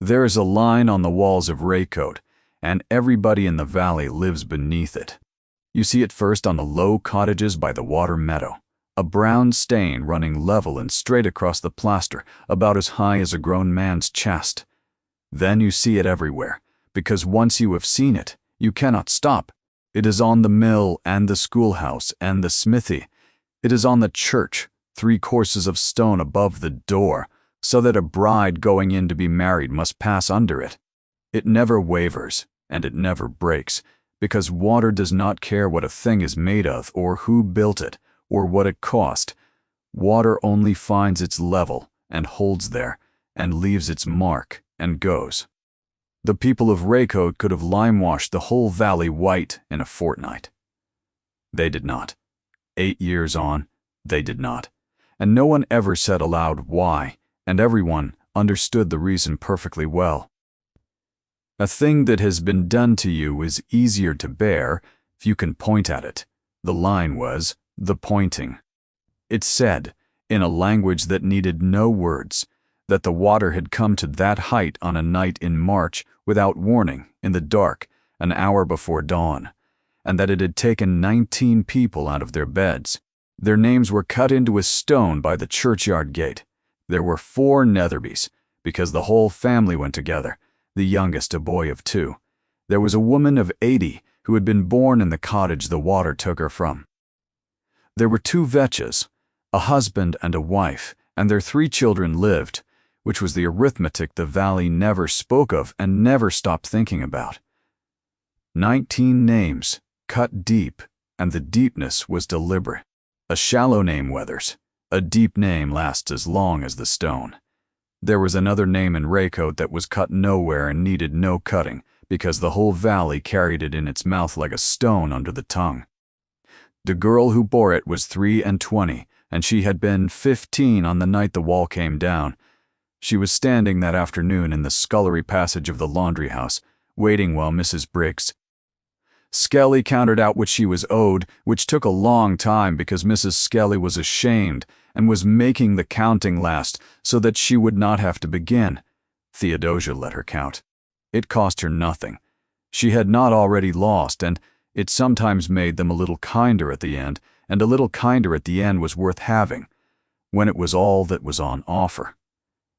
There is a line on the walls of Raycote, and everybody in the valley lives beneath it. You see it first on the low cottages by the water meadow, a brown stain running level and straight across the plaster, about as high as a grown man's chest. Then you see it everywhere, because once you have seen it, you cannot stop. It is on the mill and the schoolhouse and the smithy. It is on the church, 3 courses of stone above the door, so that a bride going in to be married must pass under it. It never wavers, and it never breaks, because water does not care what a thing is made of, or who built it, or what it cost. Water only finds its level, and holds there, and leaves its mark, and goes. The people of Raycote could have lime-washed the whole valley white in a fortnight. They did not. 8 years on, they did not. And no one ever said aloud why, and everyone understood the reason perfectly well. A thing that has been done to you is easier to bear if you can point at it. The line was the pointing. It said, in a language that needed no words, that the water had come to that height on a night in March without warning, in the dark, an hour before dawn, and that it had taken 19 people out of their beds. Their names were cut into a stone by the churchyard gate. There were 4 Netherbys, because the whole family went together, the youngest a boy of 2. There was a woman of 80 who had been born in the cottage the water took her from. There were 2 Vetches, a husband and a wife, and their 3 children lived, which was the arithmetic the valley never spoke of and never stopped thinking about. 19 names, cut deep, and the deepness was deliberate. A shallow name weathers. A deep name lasts as long as the stone. There was another name in Raycote that was cut nowhere and needed no cutting, because the whole valley carried it in its mouth like a stone under the tongue. The girl who bore it was 23, and she had been 15 on the night the wall came down. She was standing that afternoon in the scullery passage of the laundry house, waiting while Mrs. Briggs Skelly counted out what she was owed, which took a long time because Mrs. Skelly was ashamed and was making the counting last so that she would not have to begin. Theodosia let her count. It cost her nothing. She had not already lost, and it sometimes made them a little kinder at the end, and a little kinder at the end was worth having, when it was all that was on offer.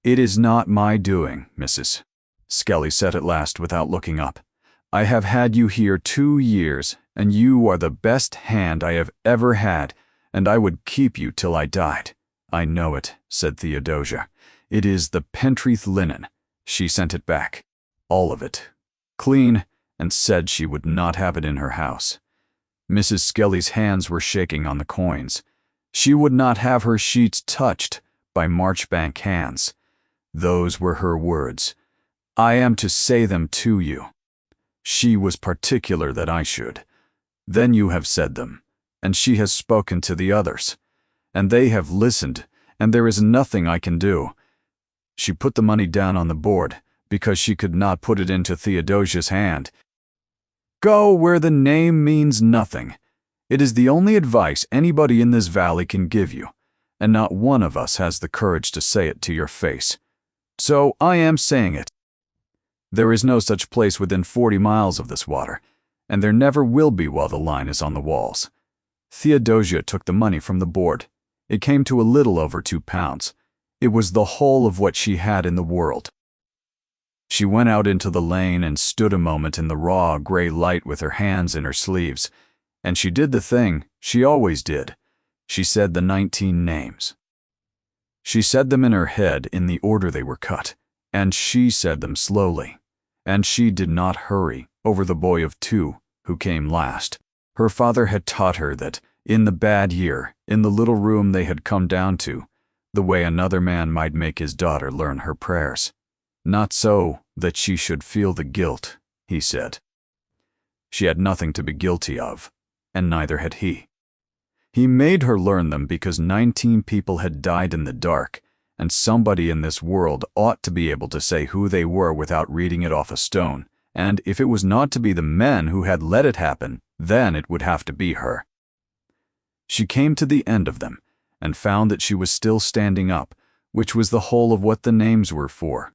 "It is not my doing, Mrs." Skelly said at last without looking up. "I have had you here 2 years, and you are the best hand I have ever had, and I would keep you till I died." "I know it," said Theodosia. "It is the Pentreath linen." She sent it back. All of it. Clean, and said she would not have it in her house. Mrs. Skelly's hands were shaking on the coins. She would not have her sheets touched by Marchbank hands. Those were her words. I am to say them to you. She was particular that I should. Then you have said them, and she has spoken to the others, and they have listened, and there is nothing I can do. She put the money down on the board, because she could not put it into Theodosia's hand. Go where the name means nothing. It is the only advice anybody in this valley can give you, and not one of us has the courage to say it to your face. So I am saying it. There is no such place within 40 miles of this water, and there never will be while the line is on the walls. Theodosia took the money from the board. It came to a little over £2. It was the whole of what she had in the world. She went out into the lane and stood a moment in the raw, gray light with her hands in her sleeves, and she did the thing she always did. She said the 19 names. She said them in her head in the order they were cut, and she said them slowly, and she did not hurry over the boy of 2 who came last. Her father had taught her that, in the bad year, in the little room they had come down to, the way another man might make his daughter learn her prayers. Not so that she should feel the guilt, he said. She had nothing to be guilty of, and neither had he. He made her learn them because 19 people had died in the dark, and somebody in this world ought to be able to say who they were without reading it off a stone, and if it was not to be the men who had let it happen, then it would have to be her. She came to the end of them, and found that she was still standing up, which was the whole of what the names were for.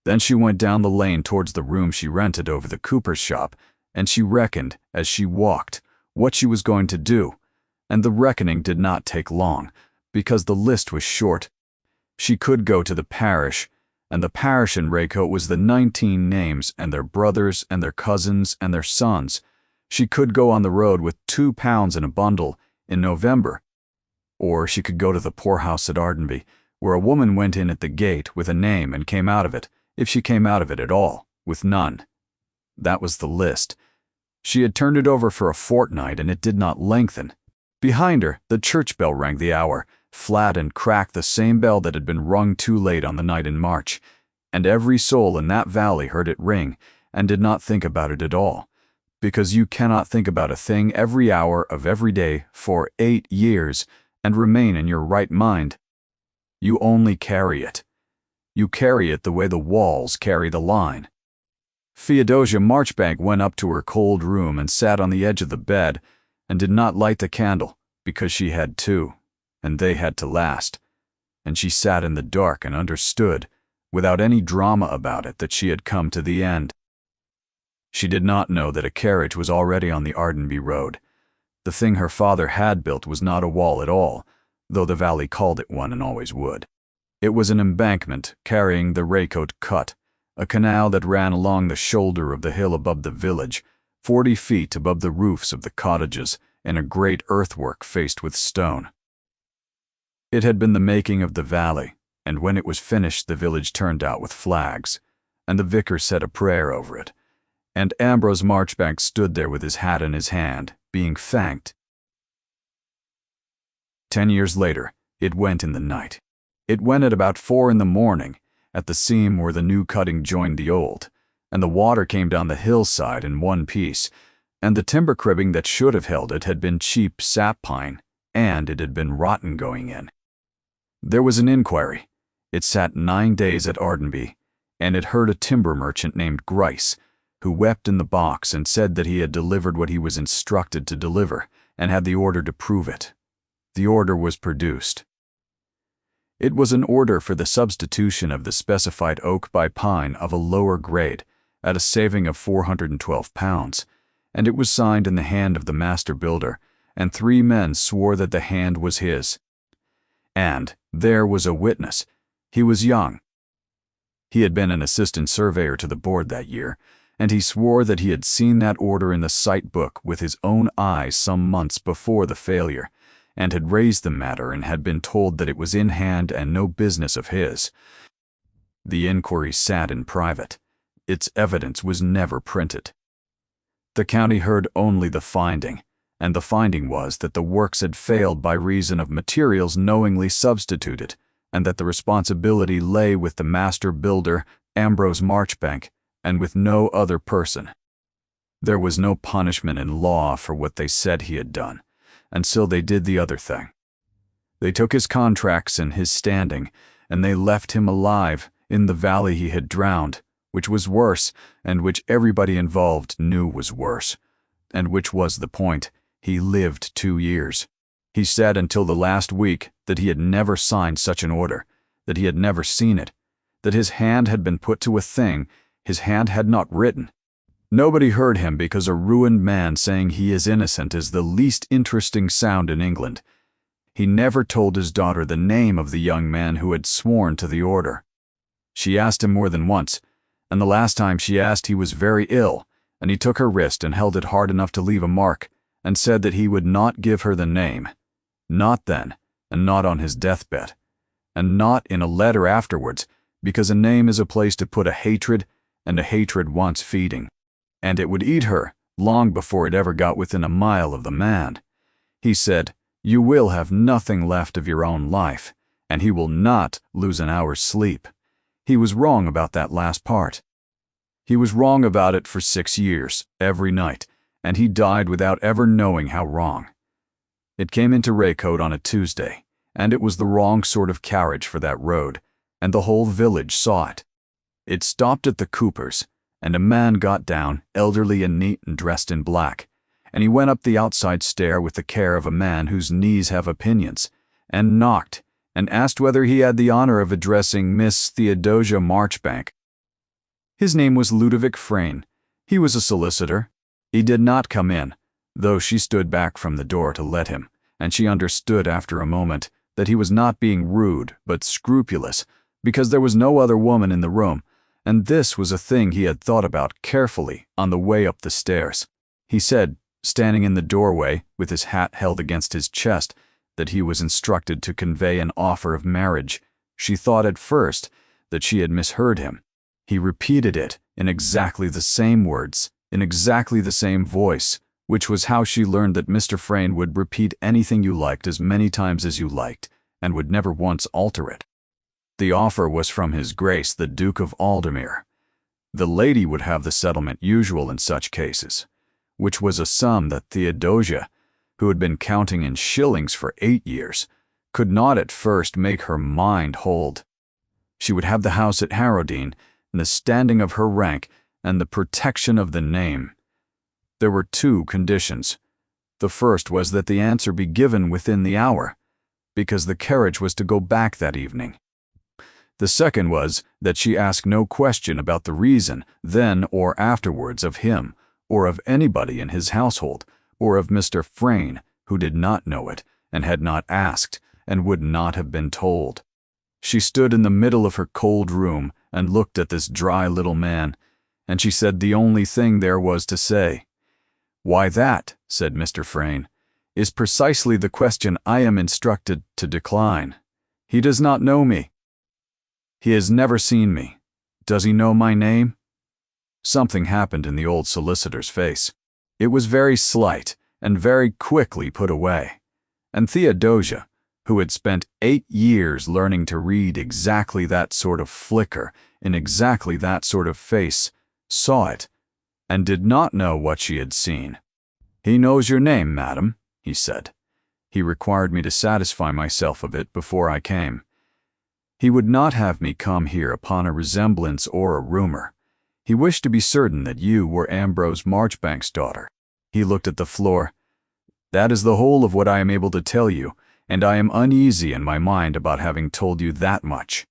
Then she went down the lane towards the room she rented over the cooper's shop, and she reckoned, as she walked, what she was going to do, and the reckoning did not take long, because the list was short. She could go to the parish, and the parish in Raycote was the 19 names and their brothers and their cousins and their sons. She could go on the road with £2 in a bundle in November, or she could go to the poorhouse at Ardenby, where a woman went in at the gate with a name and came out of it, if she came out of it at all, with none. That was the list. She had turned it over for a fortnight, and it did not lengthen. Behind her, the church bell rang the hour, flat and cracked, the same bell that had been rung too late on the night in March, and every soul in that valley heard it ring and did not think about it at all, because you cannot think about a thing every hour of every day for 8 years and remain in your right mind. You only carry it. You carry it the way the walls carry the line. Theodosia Marchbank went up to her cold room and sat on the edge of the bed and did not light the candle, because she had two, and they had to last. And she sat in the dark and understood, without any drama about it, that she had come to the end. She did not know that a carriage was already on the Ardenby road. The thing her father had built was not a wall at all, though the valley called it one and always would. It was an embankment carrying the Raycote Cut, a canal that ran along the shoulder of the hill above the village, 40 feet above the roofs of the cottages, in a great earthwork faced with stone. It had been the making of the valley, and when it was finished the village turned out with flags, and the vicar said a prayer over it, and Ambrose Marchbank stood there with his hat in his hand, being thanked. 10 years later, it went in the night. It went at about 4 in the morning, at the seam where the new cutting joined the old, and the water came down the hillside in one piece, and the timber cribbing that should have held it had been cheap sap pine, and it had been rotten going in. There was an inquiry. It sat 9 days at Ardenby, and it heard a timber merchant named Grice, who wept in the box and said that he had delivered what he was instructed to deliver, and had the order to prove it. The order was produced. It was an order for the substitution of the specified oak by pine of a lower grade, at a saving of £412, and it was signed in the hand of the master builder, and 3 men swore that the hand was his. And there was a witness. He was young. He had been an assistant surveyor to the board that year, and he swore that he had seen that order in the site book with his own eyes some months before the failure, and had raised the matter and had been told that it was in hand and no business of his. The inquiry sat in private. Its evidence was never printed. The county heard only the finding, and the finding was that the works had failed by reason of materials knowingly substituted, and that the responsibility lay with the master builder, Ambrose Marchbank, and with no other person. There was no punishment in law for what they said he had done, and so they did the other thing. They took his contracts and his standing, and they left him alive in the valley he had drowned, which was worse, and which everybody involved knew was worse, and which was the point. He lived 2 years. He said until the last week that he had never signed such an order, that he had never seen it, that his hand had been put to a thing his hand had not written. Nobody heard him because a ruined man saying he is innocent is the least interesting sound in England. He never told his daughter the name of the young man who had sworn to the order. She asked him more than once, and the last time she asked he was very ill, and he took her wrist and held it hard enough to leave a mark, and said that he would not give her the name. Not then, and not on his deathbed, and not in a letter afterwards, because a name is a place to put a hatred, and a hatred wants feeding. And it would eat her long before it ever got within a mile of the man. He said, "You will have nothing left of your own life, and he will not lose an hour's sleep." He was wrong about that last part. He was wrong about it for 6 years, every night, and he died without ever knowing how wrong. It came into Raycote on a Tuesday, and it was the wrong sort of carriage for that road, and the whole village saw it. It stopped at the Coopers, and a man got down, elderly and neat and dressed in black, and he went up the outside stair with the care of a man whose knees have opinions, and knocked, and asked whether he had the honor of addressing Miss Theodosia Marchbank. His name was Ludovic Frayne. He was a solicitor. He did not come in, though she stood back from the door to let him, and she understood after a moment that he was not being rude but scrupulous, because there was no other woman in the room, and this was a thing he had thought about carefully on the way up the stairs. He said, standing in the doorway with his hat held against his chest, that he was instructed to convey an offer of marriage. She thought at first that she had misheard him. He repeated it in exactly the same words, in exactly the same voice, which was how she learned that Mr. Frayne would repeat anything you liked as many times as you liked, and would never once alter it. The offer was from His Grace the Duke of Aldermere. The lady would have the settlement usual in such cases, which was a sum that Theodosia, who had been counting in shillings for 8 years, could not at first make her mind hold. She would have the house at Harrowdean, and the standing of her rank, and the protection of the name. There were 2 conditions. The first was that the answer be given within the hour, because the carriage was to go back that evening. The second was that she ask no question about the reason, then or afterwards, of him, or of anybody in his household, or of Mr. Frayne, who did not know it, and had not asked, and would not have been told. She stood in the middle of her cold room and looked at this dry little man, and she said the only thing there was to say. "Why, that," said Mr. Frayne, "is precisely the question I am instructed to decline. He does not know me. He has never seen me. Does he know my name?" Something happened in the old solicitor's face. It was very slight and very quickly put away, and Theodosia, who had spent 8 years learning to read exactly that sort of flicker in exactly that sort of face, saw it, and did not know what she had seen. "He knows your name, madam," he said. "He required me to satisfy myself of it before I came. He would not have me come here upon a resemblance or a rumor. He wished to be certain that you were Ambrose Marchbank's daughter." He looked at the floor. "That is the whole of what I am able to tell you, and I am uneasy in my mind about having told you that much."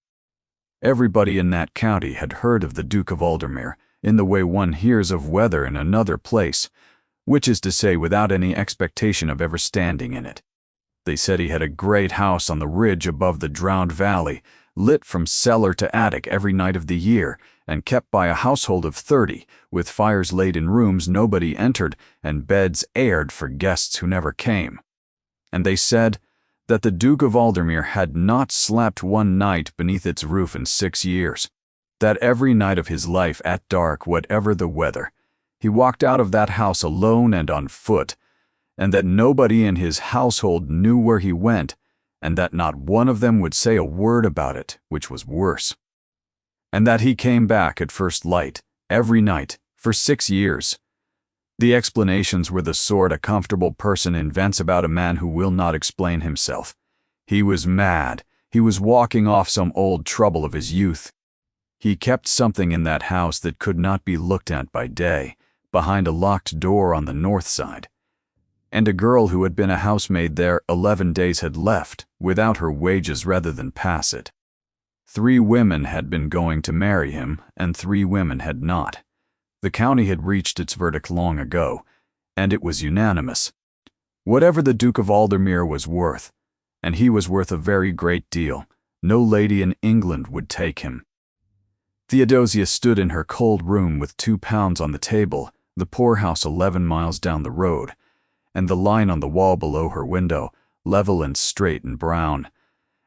Everybody in that county had heard of the Duke of Aldermere in the way one hears of weather in another place, which is to say without any expectation of ever standing in it. They said he had a great house on the ridge above the drowned valley, lit from cellar to attic every night of the year, and kept by a household of 30, with fires laid in rooms nobody entered, and beds aired for guests who never came. And they said that the Duke of Aldermere had not slept one night beneath its roof in 6 years, that every night of his life at dark, whatever the weather, he walked out of that house alone and on foot, and that nobody in his household knew where he went, and that not one of them would say a word about it, which was worse. And that he came back at first light, every night, for 6 years. The explanations were the sort a comfortable person invents about a man who will not explain himself. He was mad. He was walking off some old trouble of his youth. He kept something in that house that could not be looked at by day, behind a locked door on the north side. And a girl who had been a housemaid there 11 days had left, without her wages rather than pass it. 3 women had been going to marry him, and 3 women had not. The county had reached its verdict long ago, and it was unanimous. Whatever the Duke of Aldermere was worth, and he was worth a very great deal, no lady in England would take him. Theodosia stood in her cold room with £2 on the table, the poorhouse 11 miles down the road, and the line on the wall below her window, level and straight and brown,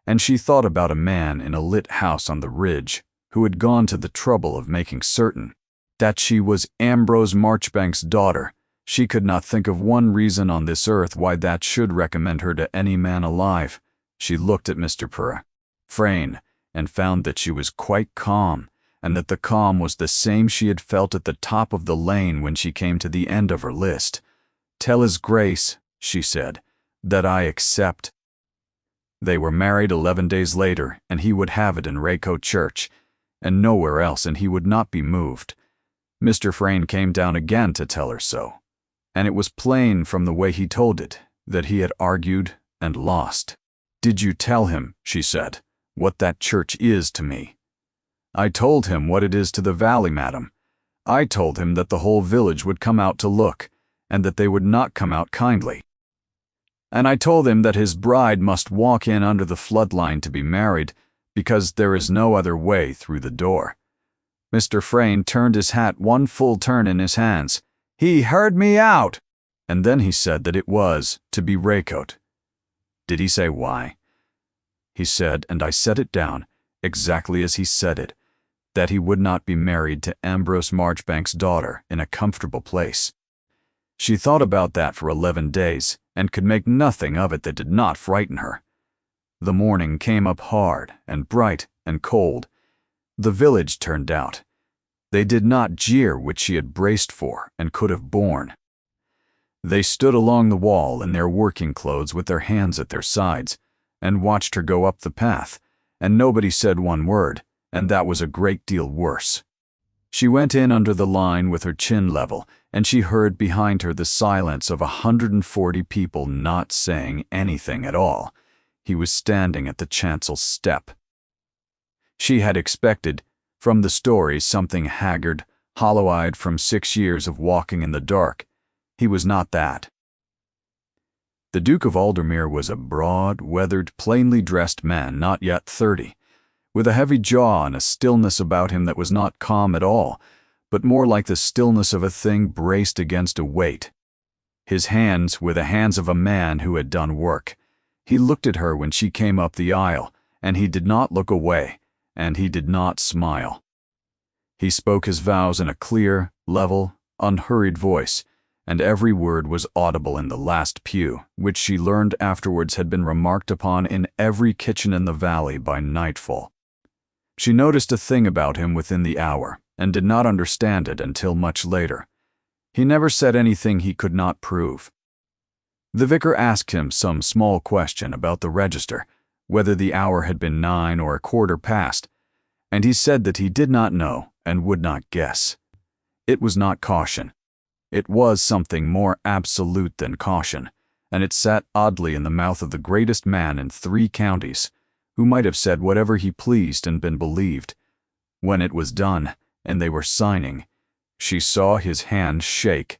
and she thought about a man in a lit house on the ridge who had gone to the trouble of making certain that she was Ambrose Marchbank's daughter. She could not think of one reason on this earth why that should recommend her to any man alive. She looked at Mr. Frayne and found that she was quite calm, and that the calm was the same she had felt at the top of the lane when she came to the end of her list. "Tell His Grace," she said, "that I accept." They were married 11 days later, and he would have it in Raycote Church, and nowhere else, and he would not be moved. Mr. Frayne came down again to tell her so, and it was plain from the way he told it that he had argued and lost. "Did you tell him," she said, "what that church is to me?" I told him what it is to the valley, madam. I told him that the whole village would come out to look, and that they would not come out kindly. And I told him that his bride must walk in under the floodline to be married, because there is no other way through the door. Mr. Frayne turned his hat one full turn in his hands. He heard me out! And then he said that it was to be Raycote. Did he say why? He said, and I set it down, exactly as he said it, that he would not be married to Ambrose Marchbank's daughter in a comfortable place. She thought about that for 11 days, and could make nothing of it that did not frighten her. The morning came up hard and bright and cold. The village turned out. They did not jeer, which she had braced for and could have borne. They stood along the wall in their working clothes with their hands at their sides, and watched her go up the path, and nobody said one word, and that was a great deal worse. She went in under the line with her chin level, and she heard behind her the silence of 140 people not saying anything at all. He was standing at the chancel step. She had expected, from the story, something haggard, hollow-eyed from 6 years of walking in the dark. He was not that. The Duke of Aldermere was a broad, weathered, plainly dressed man, not yet 30, with a heavy jaw and a stillness about him that was not calm at all, but more like the stillness of a thing braced against a weight. His hands were the hands of a man who had done work. He looked at her when she came up the aisle, and he did not look away, and he did not smile. He spoke his vows in a clear, level, unhurried voice, and every word was audible in the last pew, which she learned afterwards had been remarked upon in every kitchen in the valley by nightfall. She noticed a thing about him within the hour, and did not understand it until much later. He never said anything he could not prove. The vicar asked him some small question about the register, whether the hour had been 9 or a quarter past, and he said that he did not know and would not guess. It was not caution. It was something more absolute than caution, and it sat oddly in the mouth of the greatest man in 3 counties, who might have said whatever he pleased and been believed. When it was done, and they were signing, she saw his hand shake.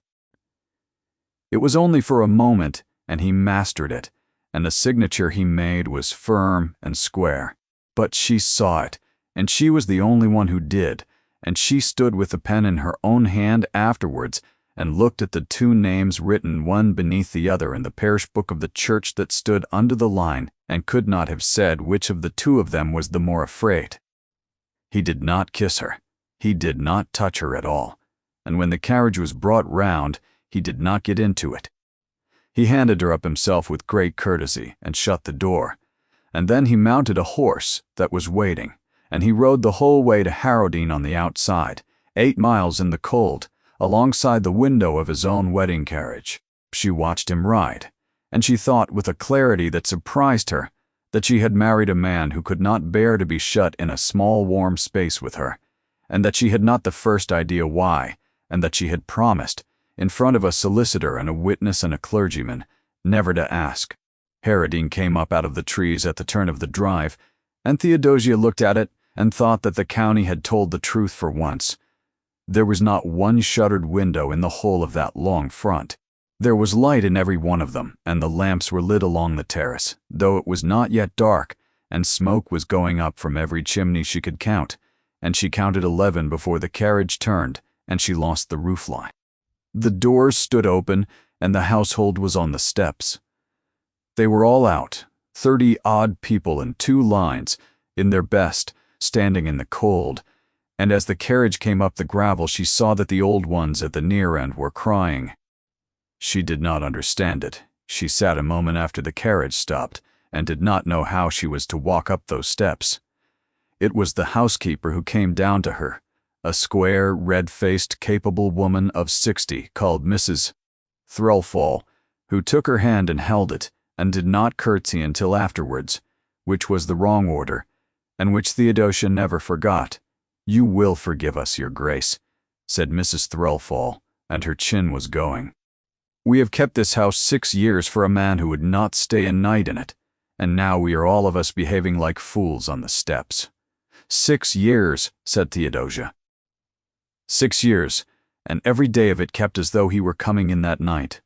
It was only for a moment, and he mastered it, and the signature he made was firm and square. But she saw it, and she was the only one who did, and she stood with the pen in her own hand afterwards, and looked at the 2 names written one beneath the other in the parish book of the church that stood under the line, and could not have said which of the 2 of them was the more afraid. He did not kiss her. He did not touch her at all, and when the carriage was brought round, he did not get into it. He handed her up himself with great courtesy and shut the door, and then he mounted a horse that was waiting, and he rode the whole way to Harrowdean on the outside, 8 miles in the cold, alongside the window of his own wedding carriage. She watched him ride, and she thought with a clarity that surprised her that she had married a man who could not bear to be shut in a small warm space with her, and that she had not the first idea why, and that she had promised, in front of a solicitor and a witness and a clergyman, never to ask. Harrowdean came up out of the trees at the turn of the drive, and Theodosia looked at it and thought that the county had told the truth for once. There was not one shuttered window in the whole of that long front. There was light in every one of them, and the lamps were lit along the terrace, though it was not yet dark, and smoke was going up from every chimney she could count, and she counted 11 before the carriage turned, and she lost the roofline. The doors stood open, and the household was on the steps. They were all out, 30-odd people in 2 lines, in their best, standing in the cold, and as the carriage came up the gravel she saw that the old ones at the near end were crying. She did not understand it. She sat a moment after the carriage stopped, and did not know how she was to walk up those steps. It was the housekeeper who came down to her, a square, red-faced, capable woman of 60 called Mrs. Threlfall, who took her hand and held it, and did not curtsy until afterwards, which was the wrong order, and which Theodosia never forgot. "You will forgive us, your grace," said Mrs. Threlfall, and her chin was going. "We have kept this house 6 years for a man who would not stay a night in it, and now we are all of us behaving like fools on the steps. 6 years, said Theodosia. 6 years, and every day of it kept as though he were coming in that night.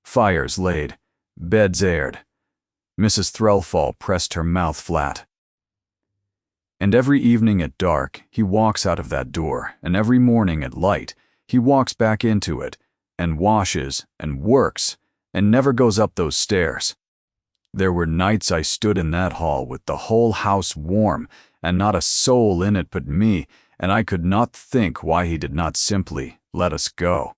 Fires laid, beds aired. Mrs. Threlfall pressed her mouth flat. And every evening at dark he walks out of that door, and every morning at light he walks back into it, and washes, and works, and never goes up those stairs. There were nights I stood in that hall with the whole house warm, and not a soul in it but me, and I could not think why he did not simply let us go.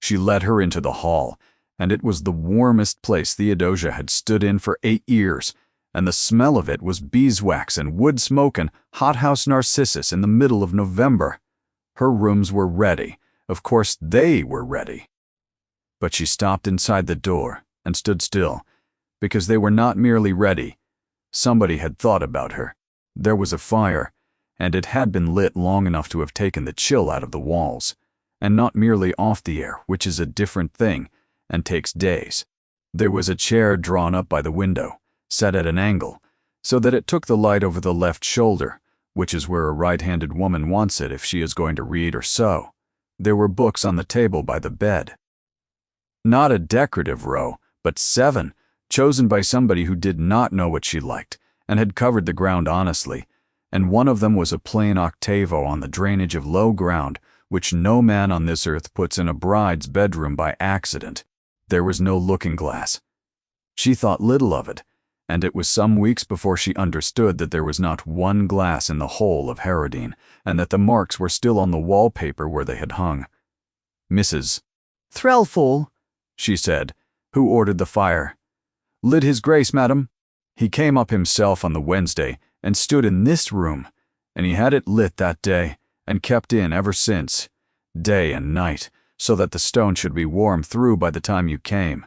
She led her into the hall, and it was the warmest place Theodosia had stood in for 8 years, and the smell of it was beeswax and wood smoke and hothouse narcissus in the middle of November. Her rooms were ready. Of course they were ready. But she stopped inside the door and stood still, because they were not merely ready. Somebody had thought about her. There was a fire, and it had been lit long enough to have taken the chill out of the walls, and not merely off the air, which is a different thing, and takes days. There was a chair drawn up by the window, set at an angle, so that it took the light over the left shoulder, which is where a right-handed woman wants it if she is going to read or sew. There were books on the table by the bed. Not a decorative row, but 7, chosen by somebody who did not know what she liked, and had covered the ground honestly, and one of them was a plain octavo on the drainage of low ground, which no man on this earth puts in a bride's bedroom by accident. There was no looking-glass. She thought little of it, and it was some weeks before she understood that there was not one glass in the whole of Herodine, and that the marks were still on the wallpaper where they had hung. Mrs. Threlfall, she said, who ordered the fire. Lit his grace, madam. He came up himself on the Wednesday, and stood in this room, and he had it lit that day, and kept in ever since, day and night, so that the stone should be warm through by the time you came.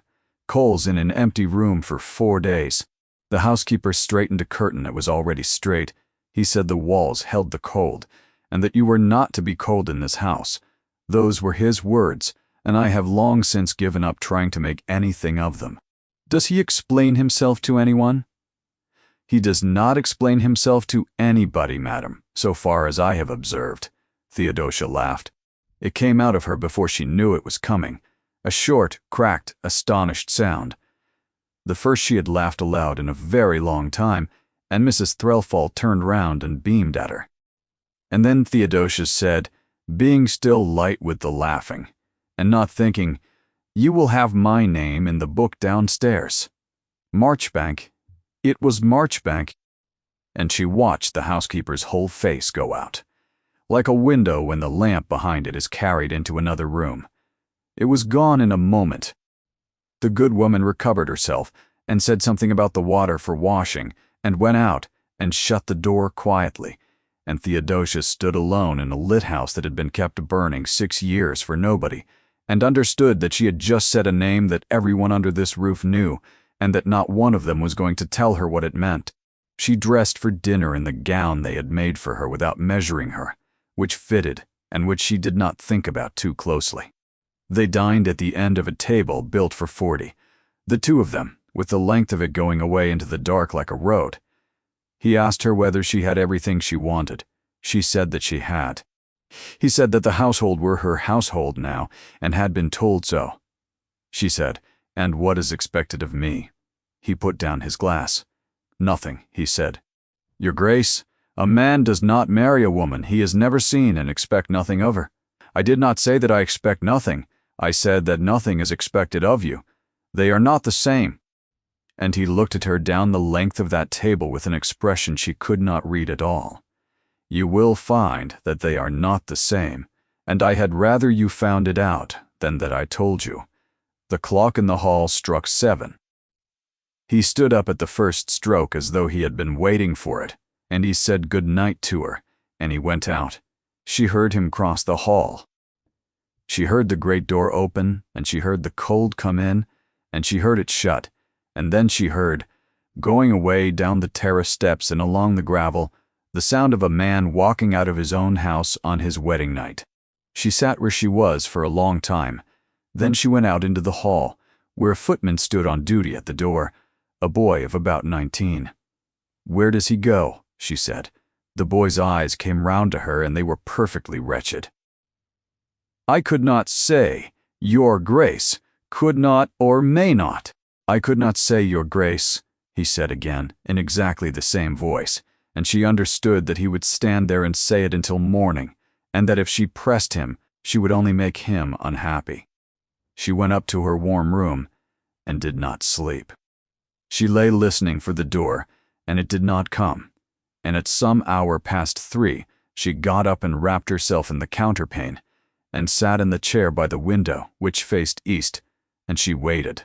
Coals in an empty room for 4 days. The housekeeper straightened a curtain that was already straight. He said the walls held the cold, and that you were not to be cold in this house. Those were his words, and I have long since given up trying to make anything of them. Does he explain himself to anyone? He does not explain himself to anybody, madam, so far as I have observed. Theodosia laughed. It came out of her before she knew it was coming, a short, cracked, astonished sound. The first she had laughed aloud in a very long time, and Mrs. Threlfall turned round and beamed at her. And then Theodosia said, being still light with the laughing, and not thinking, "You will have my name in the book downstairs. Marchbank. It was Marchbank." And she watched the housekeeper's whole face go out, like a window when the lamp behind it is carried into another room. It was gone in a moment. The good woman recovered herself and said something about the water for washing, and went out and shut the door quietly, and Theodosia stood alone in a lit house that had been kept burning 6 years for nobody, and understood that she had just said a name that everyone under this roof knew, and that not one of them was going to tell her what it meant. She dressed for dinner in the gown they had made for her without measuring her, which fitted and which she did not think about too closely. They dined at the end of a table built for 40, the two of them, with the length of it going away into the dark like a road. He asked her whether she had everything she wanted. She said that she had. He said that the household were her household now, and had been told so. She said, "And what is expected of me?" He put down his glass. "Nothing," he said. "Your Grace, a man does not marry a woman he has never seen and expect nothing of her. I did not say that I expect nothing. I said that nothing is expected of you. They are not the same." And he looked at her down the length of that table with an expression she could not read at all. "You will find that they are not the same, and I had rather you found it out than that I told you." The clock in the hall struck 7. He stood up at the first stroke as though he had been waiting for it, and he said good night to her, and he went out. She heard him cross the hall. She heard the great door open, and she heard the cold come in, and she heard it shut, and then she heard, going away down the terrace steps and along the gravel, the sound of a man walking out of his own house on his wedding night. She sat where she was for a long time. Then she went out into the hall, where a footman stood on duty at the door, a boy of about 19. "Where does he go?" she said. The boy's eyes came round to her, and they were perfectly wretched. "I could not say, Your Grace, could not or may not." "I could not say, Your Grace," he said again, in exactly the same voice, and she understood that he would stand there and say it until morning, and that if she pressed him, she would only make him unhappy. She went up to her warm room and did not sleep. She lay listening for the door, and it did not come, and at some hour past 3, she got up and wrapped herself in the counterpane, and sat in the chair by the window, which faced east, and she waited.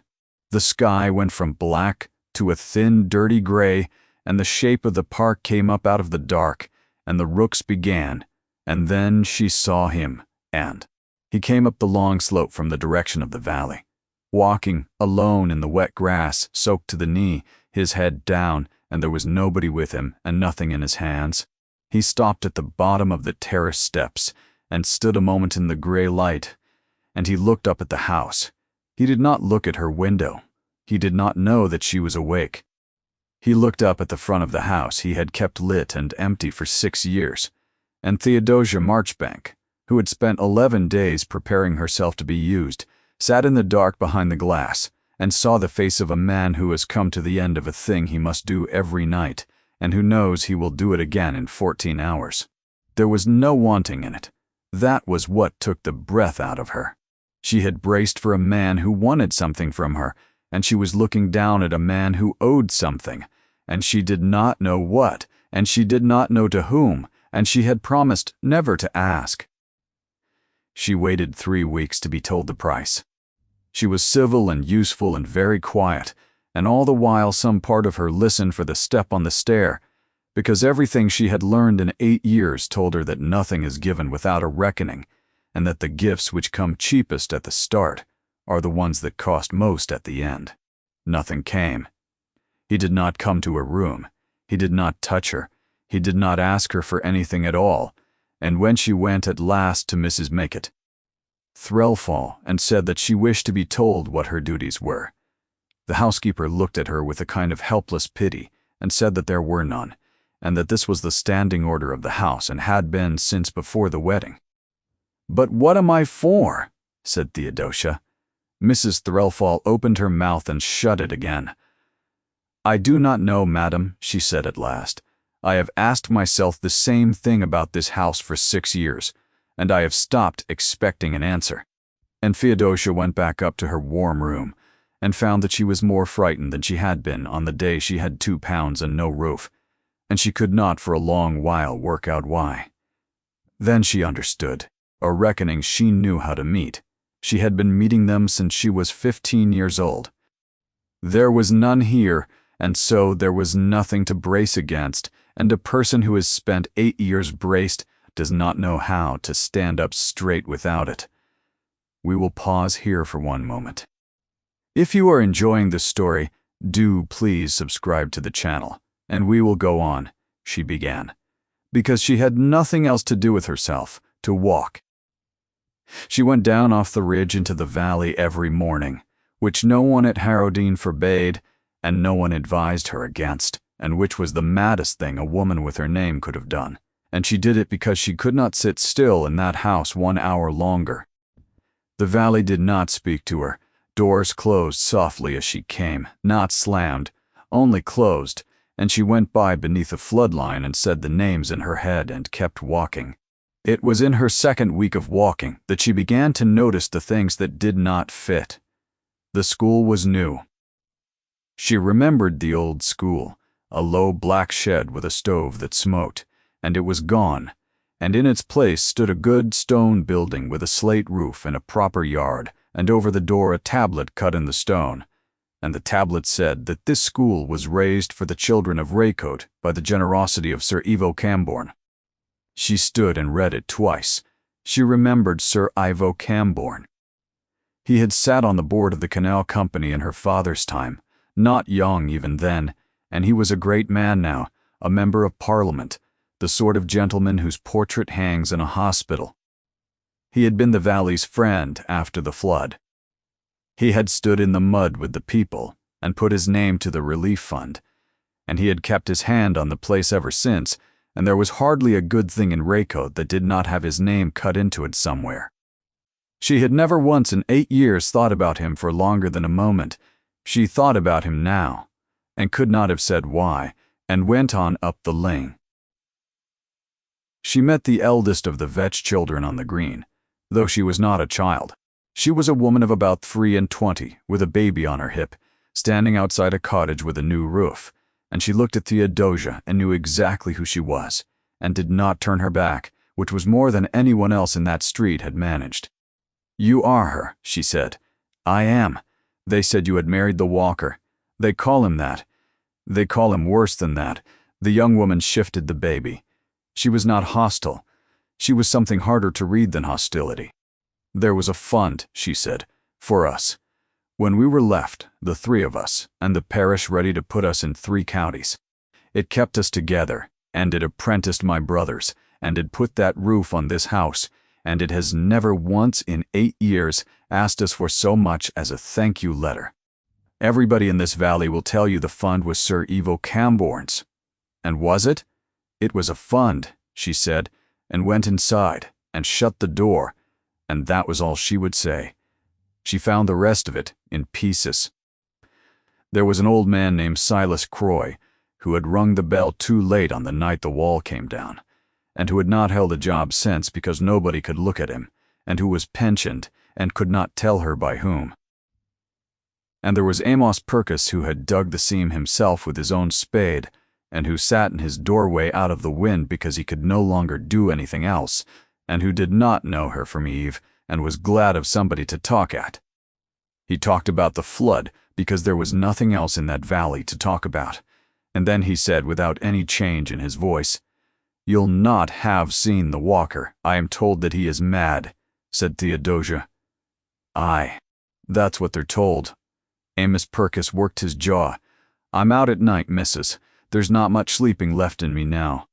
The sky went from black to a thin, dirty gray, and the shape of the park came up out of the dark, and the rooks began, and then she saw him, and he came up the long slope from the direction of the valley, walking alone in the wet grass, soaked to the knee, his head down, and there was nobody with him and nothing in his hands. He stopped at the bottom of the terrace steps and stood a moment in the gray light, and he looked up at the house. He did not look at her window. He did not know that she was awake. He looked up at the front of the house he had kept lit and empty for 6 years, and Theodosia Marchbank, who had spent 11 days preparing herself to be used, sat in the dark behind the glass, and saw the face of a man who has come to the end of a thing he must do every night, and who knows he will do it again in 14 hours. There was no wanting in it. That was what took the breath out of her. She had braced for a man who wanted something from her, and she was looking down at a man who owed something, and she did not know what, and she did not know to whom, and she had promised never to ask. She waited 3 weeks to be told the price. She was civil and useful and very quiet, and all the while some part of her listened for the step on the stair, because everything she had learned in 8 years told her that nothing is given without a reckoning, and that the gifts which come cheapest at the start are the ones that cost most at the end. Nothing came. He did not come to her room. He did not touch her. He did not ask her for anything at all, and when she went at last to Mrs. Mackett, Threlfall, and said that she wished to be told what her duties were, the housekeeper looked at her with a kind of helpless pity and said that there were none, and that this was the standing order of the house and had been since before the wedding. "But what am I for?" said Theodosia. Mrs. Threlfall opened her mouth and shut it again. "I do not know, madam," she said at last. "I have asked myself the same thing about this house for 6 years, and I have stopped expecting an answer." And Theodosia went back up to her warm room, and found that she was more frightened than she had been on the day she had 2 pounds and no roof, and she could not for a long while work out why. Then she understood, a reckoning she knew how to meet. She had been meeting them since she was 15 years old. There was none here, and so there was nothing to brace against, and a person who has spent 8 years braced does not know how to stand up straight without it. We will pause here for one moment. If you are enjoying this story, do please subscribe to the channel, and we will go on, she began, because she had nothing else to do with herself, to walk. She went down off the ridge into the valley every morning, which no one at Harrowdean forbade, and no one advised her against, and which was the maddest thing a woman with her name could have done, and she did it because she could not sit still in that house 1 hour longer. The valley did not speak to her. Doors closed softly as she came, not slammed, only closed, and she went by beneath a flood line and said the names in her head and kept walking. It was in her 2nd week of walking that she began to notice the things that did not fit. The school was new. She remembered the old school, a low black shed with a stove that smoked, and it was gone, and in its place stood a good stone building with a slate roof and a proper yard, and over the door a tablet cut in the stone, and the tablet said that this school was raised for the children of Raycote by the generosity of Sir Ivo Cambourne. She stood and read it twice. She remembered Sir Ivo Cambourne. He had sat on the board of the Canal Company in her father's time, not young even then, and he was a great man now, a member of Parliament, the sort of gentleman whose portrait hangs in a hospital. He had been the valley's friend after the flood. He had stood in the mud with the people and put his name to the relief fund, and he had kept his hand on the place ever since, and there was hardly a good thing in Raycote that did not have his name cut into it somewhere. She had never once in 8 years thought about him for longer than a moment. She thought about him now, and could not have said why, and went on up the lane. She met the eldest of the Vetch children on the green, though she was not a child. She was a woman of about 23, with a baby on her hip, standing outside a cottage with a new roof, and she looked at Theodosia and knew exactly who she was, and did not turn her back, which was more than anyone else in that street had managed. "You are her," she said. "I am. They said you had married the Walker. They call him that. They call him worse than that." The young woman shifted the baby. She was not hostile. She was something harder to read than hostility. "There was a fund," she said, "for us. When we were left, the 3 of us, and the parish ready to put us in 3 counties. It kept us together, and it apprenticed my brothers, and it put that roof on this house, and it has never once in 8 years asked us for so much as a thank you letter. Everybody in this valley will tell you the fund was Sir Ivo Camborne's. And was it? It was a fund," she said, and went inside, and shut the door, and that was all she would say. She found the rest of it in pieces. There was an old man named Silas Croy, who had rung the bell too late on the night the wall came down, and who had not held a job since because nobody could look at him, and who was pensioned, and could not tell her by whom. And there was Amos Purkis, who had dug the seam himself with his own spade, and who sat in his doorway out of the wind because he could no longer do anything else, and who did not know her from Eve, and was glad of somebody to talk at. He talked about the flood because there was nothing else in that valley to talk about, and then he said without any change in his voice, "You'll not have seen the Walker. I am told that he is mad," said Theodosia. "Aye, that's what they're told." Amos Purkis worked his jaw. "I'm out at night, missus. There's not much sleeping left in me now.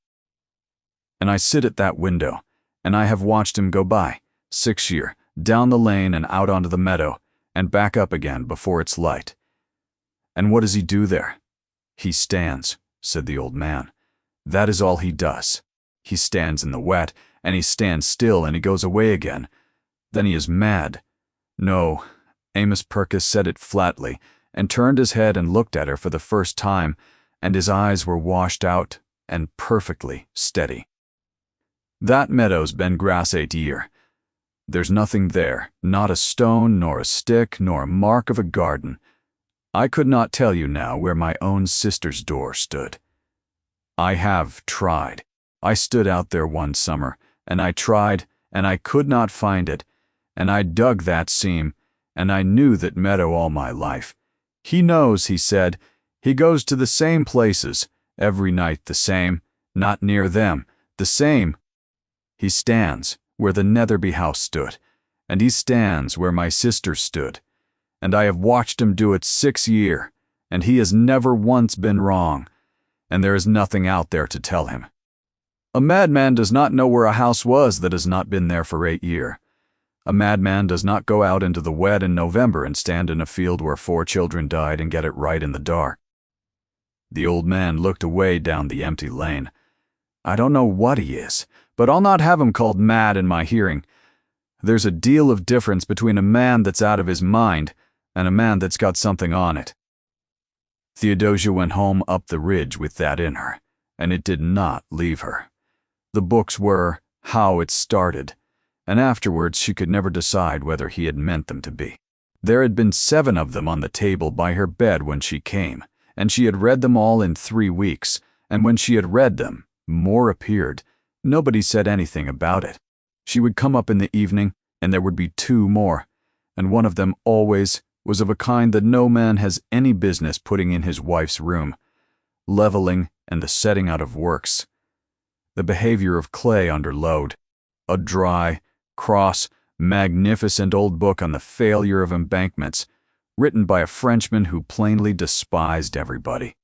And I sit at that window, and I have watched him go by, 6 year, down the lane and out onto the meadow, and back up again before it's light. And what does he do there?" "He stands," said the old man. "That is all he does. He stands in the wet, and he stands still, and he goes away again. Then he is mad." "No," Amos Purkis said it flatly, and turned his head and looked at her for the first time, and his eyes were washed out and perfectly steady. "That meadow's been grass 8 year. There's nothing there, not a stone, nor a stick, nor a mark of a garden. I could not tell you now where my own sister's door stood. I have tried. I stood out there one summer, and I tried, and I could not find it, and I dug that seam, and I knew that meadow all my life. He knows," he said. "He goes to the same places, every night the same, not near them, the same. He stands where the Netherby house stood, and he stands where my sister stood, and I have watched him do it 6 year, and he has never once been wrong, and there is nothing out there to tell him. A madman does not know where a house was that has not been there for 8 year. A madman does not go out into the wet in November and stand in a field where 4 children died and get it right in the dark." The old man looked away down the empty lane. "I don't know what he is, but I'll not have him called mad in my hearing. There's a deal of difference between a man that's out of his mind and a man that's got something on it." Theodosia went home up the ridge with that in her, and it did not leave her. The books were How It Started, and afterwards she could never decide whether he had meant them to be. There had been 7 of them on the table by her bed when she came, and she had read them all in 3 weeks, and when she had read them, more appeared. Nobody said anything about it. She would come up in the evening, and there would be 2 more, and one of them always was of a kind that no man has any business putting in his wife's room: leveling and the setting out of works. The behavior of clay under load. A dry, cross, magnificent old book on the failure of embankments, written by a Frenchman who plainly despised everybody.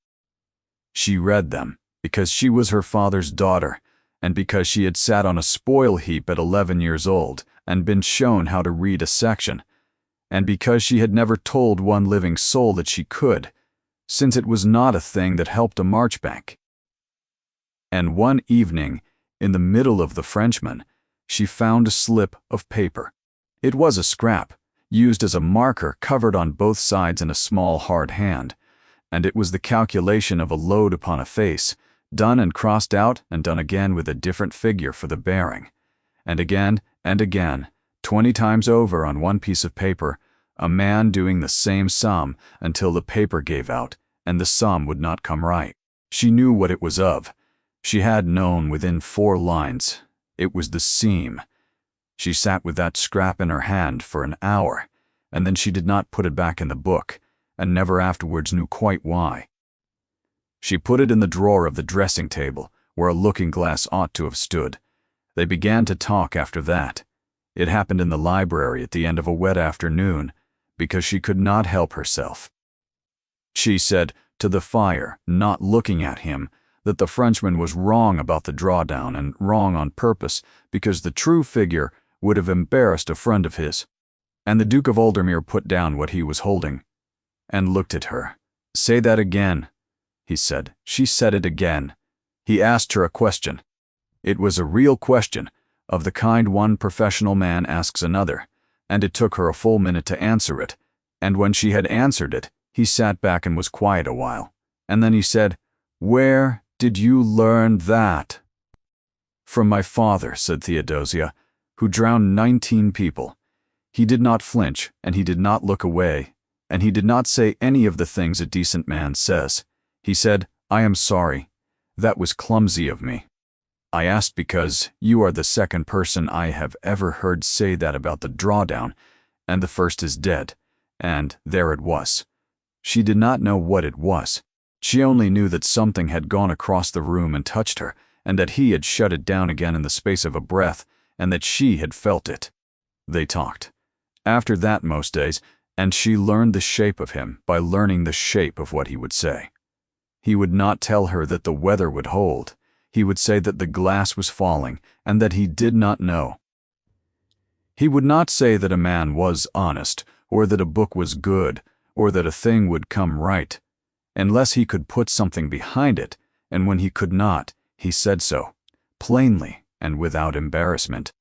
She read them because she was her father's daughter, and because she had sat on a spoil heap at 11 years old and been shown how to read a section, and because she had never told one living soul that she could, since it was not a thing that helped a Marchbank. And one evening, in the middle of the Frenchman, she found a slip of paper. It was a scrap, used as a marker, covered on both sides in a small hard hand, and it was the calculation of a load upon a face, done and crossed out and done again with a different figure for the bearing. And again, 20 times over on one piece of paper, a man doing the same sum until the paper gave out and the sum would not come right. She knew what it was of. She had known within 4 lines. It was the seam. She sat with that scrap in her hand for an hour, and then she did not put it back in the book, and never afterwards knew quite why. She put it in the drawer of the dressing table, where a looking-glass ought to have stood. They began to talk after that. It happened in the library at the end of a wet afternoon, because she could not help herself. She said, to the fire, not looking at him, that the Frenchman was wrong about the drawdown, and wrong on purpose, because the true figure would have embarrassed a friend of his. And the Duke of Aldermere put down what he was holding, and looked at her. "Say that again," he said. She said it again. He asked her a question. It was a real question, of the kind one professional man asks another, and it took her a full minute to answer it, and when she had answered it, he sat back and was quiet a while, and then he said, "Where did you learn that?" "From my father," said Theodosia, "who drowned 19 people. He did not flinch, and he did not look away, and he did not say any of the things a decent man says. He said, 'I am sorry. That was clumsy of me.' I asked because you are the second person I have ever heard say that about the drawdown, and the first is dead, and there it was." She did not know what it was. She only knew that something had gone across the room and touched her, and that he had shut it down again in the space of a breath, and that she had felt it. They talked. After that most days, and she learned the shape of him by learning the shape of what he would say. He would not tell her that the weather would hold. He would say that the glass was falling, and that he did not know. He would not say that a man was honest, or that a book was good, or that a thing would come right, unless he could put something behind it, and when he could not, he said so, plainly and without embarrassment.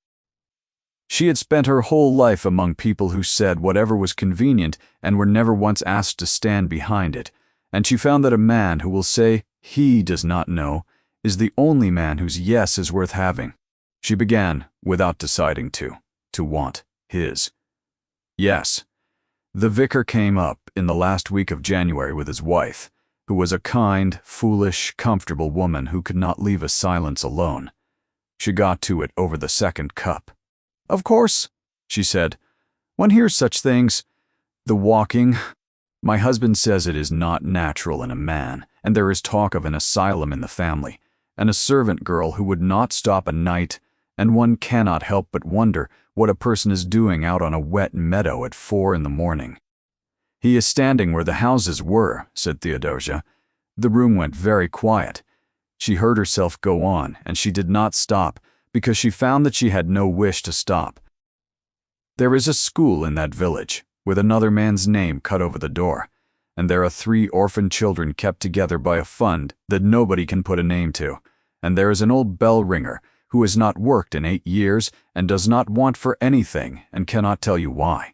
She had spent her whole life among people who said whatever was convenient and were never once asked to stand behind it, and she found that a man who will say he does not know is the only man whose yes is worth having. She began, without deciding to want his. Yes. The vicar came up in the last week of January with his wife, who was a kind, foolish, comfortable woman who could not leave a silence alone. She got to it over the second cup. "Of course," she said, "one hears such things. The walking. My husband says it is not natural in a man, and there is talk of an asylum in the family, and a servant girl who would not stop a night, and one cannot help but wonder what a person is doing out on a wet meadow at 4 in the morning. He is standing where the houses were," said Theodosia. The room went very quiet. She heard herself go on, and she did not stop, because she found that she had no wish to stop. "There is a school in that village, with another man's name cut over the door, and there are 3 orphan children kept together by a fund that nobody can put a name to, and there is an old bell ringer who has not worked in 8 years and does not want for anything and cannot tell you why.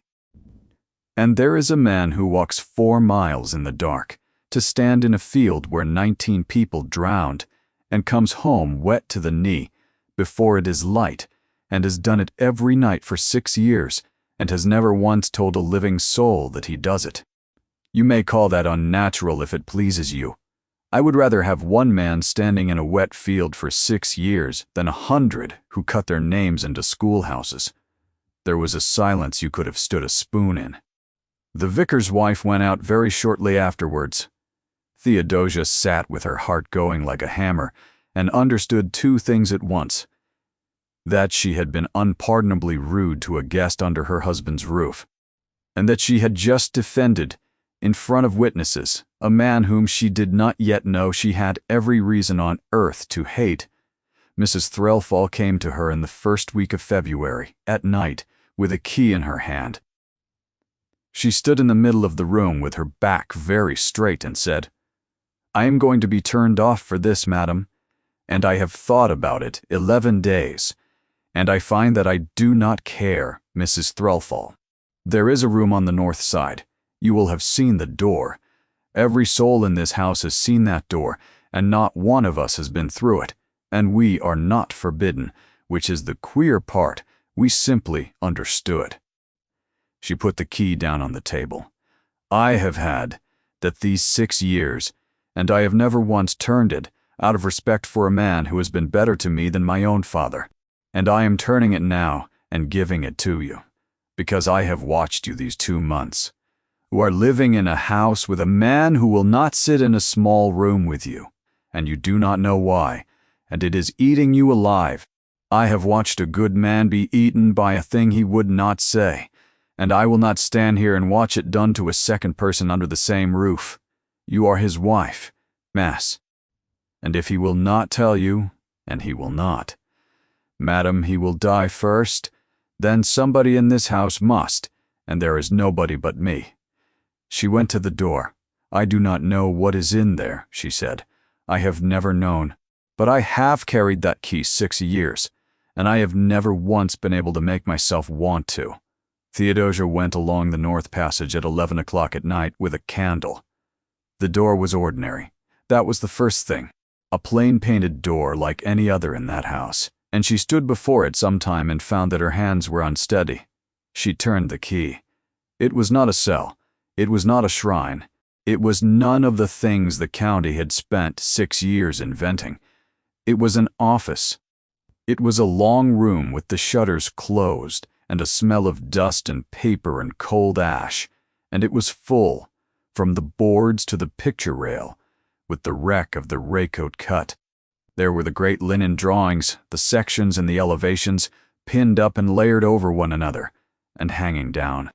And there is a man who walks 4 miles in the dark to stand in a field where 19 people drowned and comes home wet to the knee before it is light, and has done it every night for 6 years and has never once told a living soul that he does it. You may call that unnatural if it pleases you. I would rather have 1 man standing in a wet field for 6 years than 100 who cut their names into schoolhouses." There was a silence you could have stood a spoon in. The vicar's wife went out very shortly afterwards. Theodosia sat with her heart going like a hammer, and understood 2 things at once: that she had been unpardonably rude to a guest under her husband's roof, and that she had just defended, in front of witnesses, a man whom she did not yet know she had every reason on earth to hate. Mrs. Threlfall came to her in the first week of February, at night, with a key in her hand. She stood in the middle of the room with her back very straight and said, "I am going to be turned off for this, madam, and I have thought about it 11 days, and I find that I do not care, Mrs. Threlfall. There is a room on the north side. You will have seen the door. Every soul in this house has seen that door, and not one of us has been through it, and we are not forbidden, which is the queer part. We simply understood." She put the key down on the table. "I have had that these 6 years, and I have never once turned it, out of respect for a man who has been better to me than my own father. And I am turning it now and giving it to you, because I have watched you these 2 months, who are living in a house with a man who will not sit in a small room with you, and you do not know why, and it is eating you alive. I have watched a good man be eaten by a thing he would not say, and I will not stand here and watch it done to a second person under the same roof. You are his wife, Mass. And if he will not tell you, and he will not, madam, he will die first, then somebody in this house must, and there is nobody but me." She went to the door. "I do not know what is in there," she said. "I have never known, but I have carried that key 6 years, and I have never once been able to make myself want to." Theodosia went along the north passage at 11 o'clock at night with a candle. The door was ordinary. That was the first thing. A plain painted door like any other in that house, and she stood before it some time and found that her hands were unsteady. She turned the key. It was not a cell. It was not a shrine. It was none of the things the county had spent 6 years inventing. It was an office. It was a long room with the shutters closed and a smell of dust and paper and cold ash, and it was full, from the boards to the picture rail, with the wreck of the Raycote cut. There were the great linen drawings, the sections and the elevations, pinned up and layered over one another, and hanging down.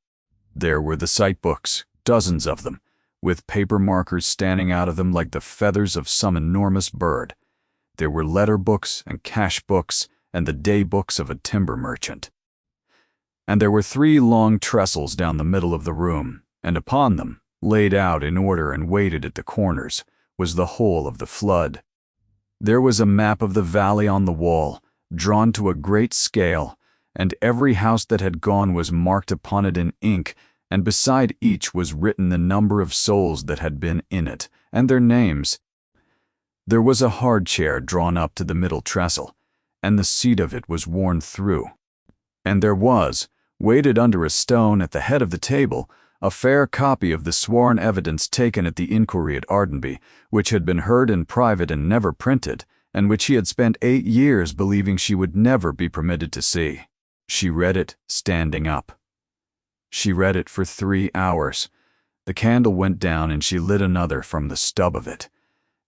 There were the sight books, dozens of them, with paper markers standing out of them like the feathers of some enormous bird. There were letter books and cash books and the day books of a timber merchant. And there were 3 long trestles down the middle of the room, and upon them, laid out in order and weighted at the corners, was the whole of the flood. There was a map of the valley on the wall, drawn to a great scale, and every house that had gone was marked upon it in ink, and beside each was written the number of souls that had been in it, and their names. There was a hard chair drawn up to the middle trestle, and the seat of it was worn through. And there was, weighted under a stone at the head of the table, a fair copy of the sworn evidence taken at the inquiry at Ardenby, which had been heard in private and never printed, and which he had spent 8 years believing she would never be permitted to see. She read it standing up. She read it for 3 hours. The candle went down and she lit another from the stub of it.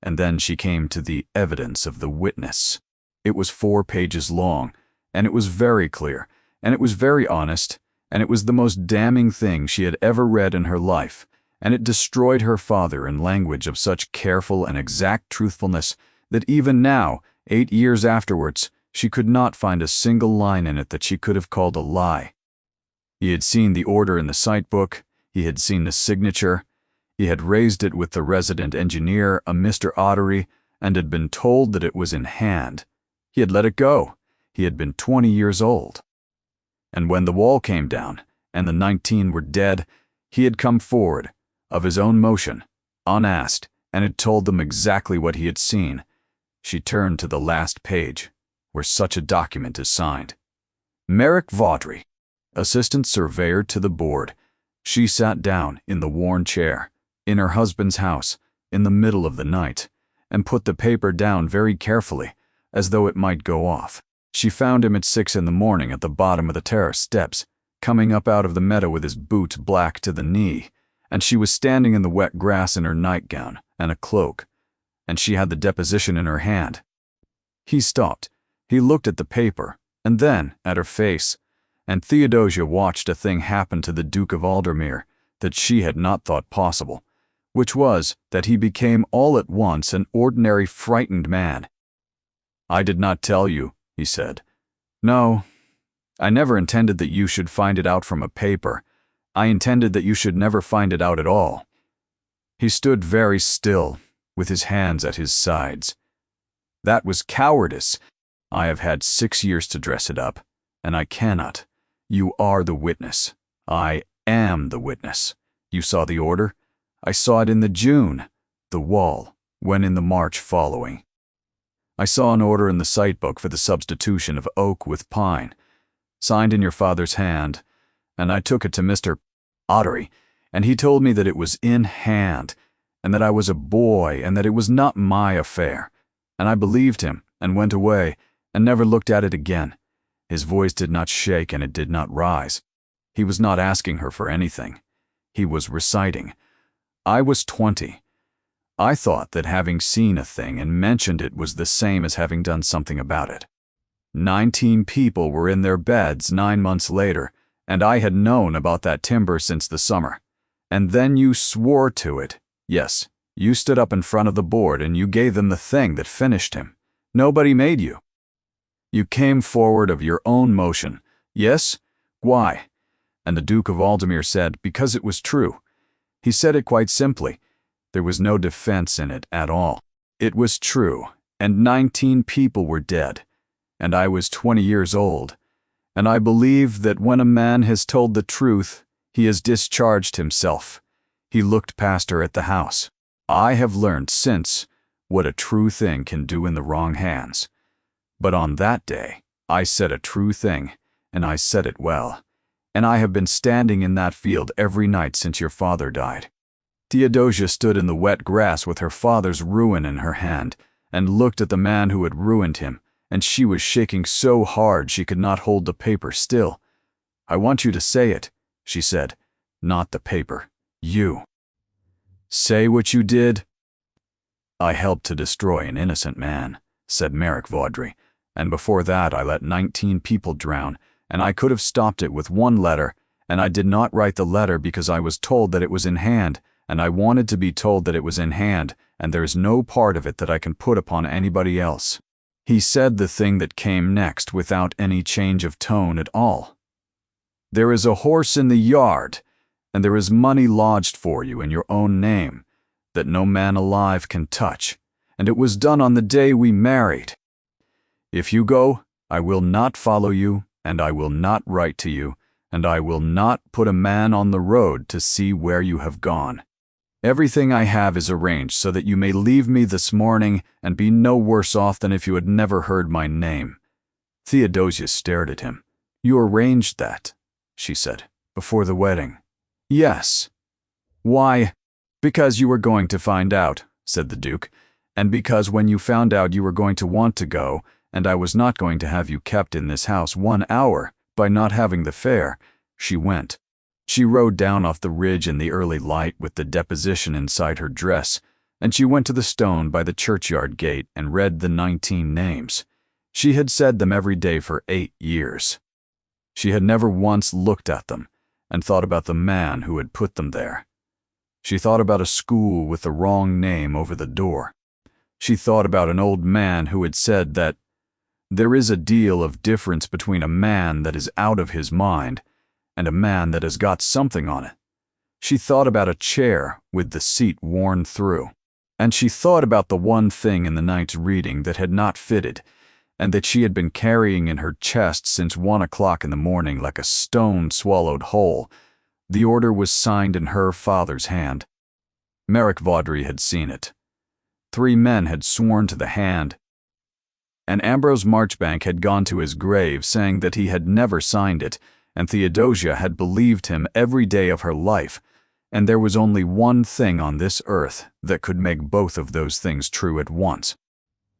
And then she came to the evidence of the witness. It was 4 pages long, and it was very clear, and it was very honest, and it was the most damning thing she had ever read in her life, and it destroyed her father in language of such careful and exact truthfulness that even now, 8 years afterwards, she could not find a single line in it that she could have called a lie. He had seen the order in the sight book, he had seen the signature, he had raised it with the resident engineer, a Mr. Ottery, and had been told that it was in hand. He had let it go. He had been 20 years old. And when the wall came down, and the 19 were dead, he had come forward, of his own motion, unasked, and had told them exactly what he had seen. She turned to the last page, where such a document is signed. Merrick Vaudry, Assistant Surveyor to the Board. She sat down in the worn chair, in her husband's house, in the middle of the night, and put the paper down very carefully, as though it might go off. She found him at 6 in the morning at the bottom of the terrace steps, coming up out of the meadow with his boots black to the knee, and she was standing in the wet grass in her nightgown and a cloak, and she had the deposition in her hand. He stopped. He looked at the paper, and then at her face, and Theodosia watched a thing happen to the Duke of Aldermere that she had not thought possible, which was that he became all at once an ordinary frightened man. "I did not tell you," he said. "No, I never intended that you should find it out from a paper. I intended that you should never find it out at all." He stood very still, with his hands at his sides. That was cowardice. I have had 6 years to dress it up, and I cannot. You are the witness. I am the witness. You saw the order? I saw it in the June. The wall, when in the March following. I saw an order in the site book for the substitution of oak with pine, signed in your father's hand, and I took it to Mr. Ottery, and he told me that it was in hand, and that I was a boy, and that it was not my affair. And I believed him, and went away, and never looked at it again. His voice did not shake, and it did not rise. He was not asking her for anything. He was reciting. I was 20. I thought that having seen a thing and mentioned it was the same as having done something about it. 19 people were in their beds 9 months later, and I had known about that timber since the summer. And then you swore to it. Yes, you stood up in front of the board and you gave them the thing that finished him. Nobody made you. You came forward of your own motion. Yes? Why? And the Duke of Aldemir said, because it was true. He said it quite simply. There was no defense in it at all. It was true, and 19 people were dead, and I was 20 years old, and I believe that when a man has told the truth, he has discharged himself. He looked past her at the house. I have learned since what a true thing can do in the wrong hands. But on that day, I said a true thing, and I said it well, and I have been standing in that field every night since your father died. Theodosia stood in the wet grass with her father's ruin in her hand, and looked at the man who had ruined him, and she was shaking so hard she could not hold the paper still. I want you to say it, she said. Not the paper. You. Say what you did. I helped to destroy an innocent man, said Merrick Vaudry, and before that I let 19 people drown, and I could have stopped it with one letter, and I did not write the letter because I was told that it was in hand, and I wanted to be told that it was in hand, and there is no part of it that I can put upon anybody else. He said the thing that came next without any change of tone at all. There is a horse in the yard, and there is money lodged for you in your own name, that no man alive can touch, and it was done on the day we married. If you go, I will not follow you, and I will not write to you, and I will not put a man on the road to see where you have gone. Everything I have is arranged so that you may leave me this morning and be no worse off than if you had never heard my name. Theodosia stared at him. You arranged that, she said, before the wedding. Yes. Why? Because you were going to find out, said the Duke, and because when you found out you were going to want to go, and I was not going to have you kept in this house 1 hour by not having the fare, she went. She rode down off the ridge in the early light with the deposition inside her dress, and she went to the stone by the churchyard gate and read the 19 names. She had said them every day for 8 years. She had never once looked at them and thought about the man who had put them there. She thought about a school with the wrong name over the door. She thought about an old man who had said that there is a deal of difference between a man that is out of his mind and a man that has got something on it. She thought about a chair with the seat worn through, and she thought about the one thing in the night's reading that had not fitted, and that she had been carrying in her chest since 1 o'clock in the morning like a stone swallowed whole. The order was signed in her father's hand. Merrick Vaudry had seen it. 3 men had sworn to the hand, and Ambrose Marchbank had gone to his grave saying that he had never signed it, and Theodosia had believed him every day of her life, and there was only one thing on this earth that could make both of those things true at once.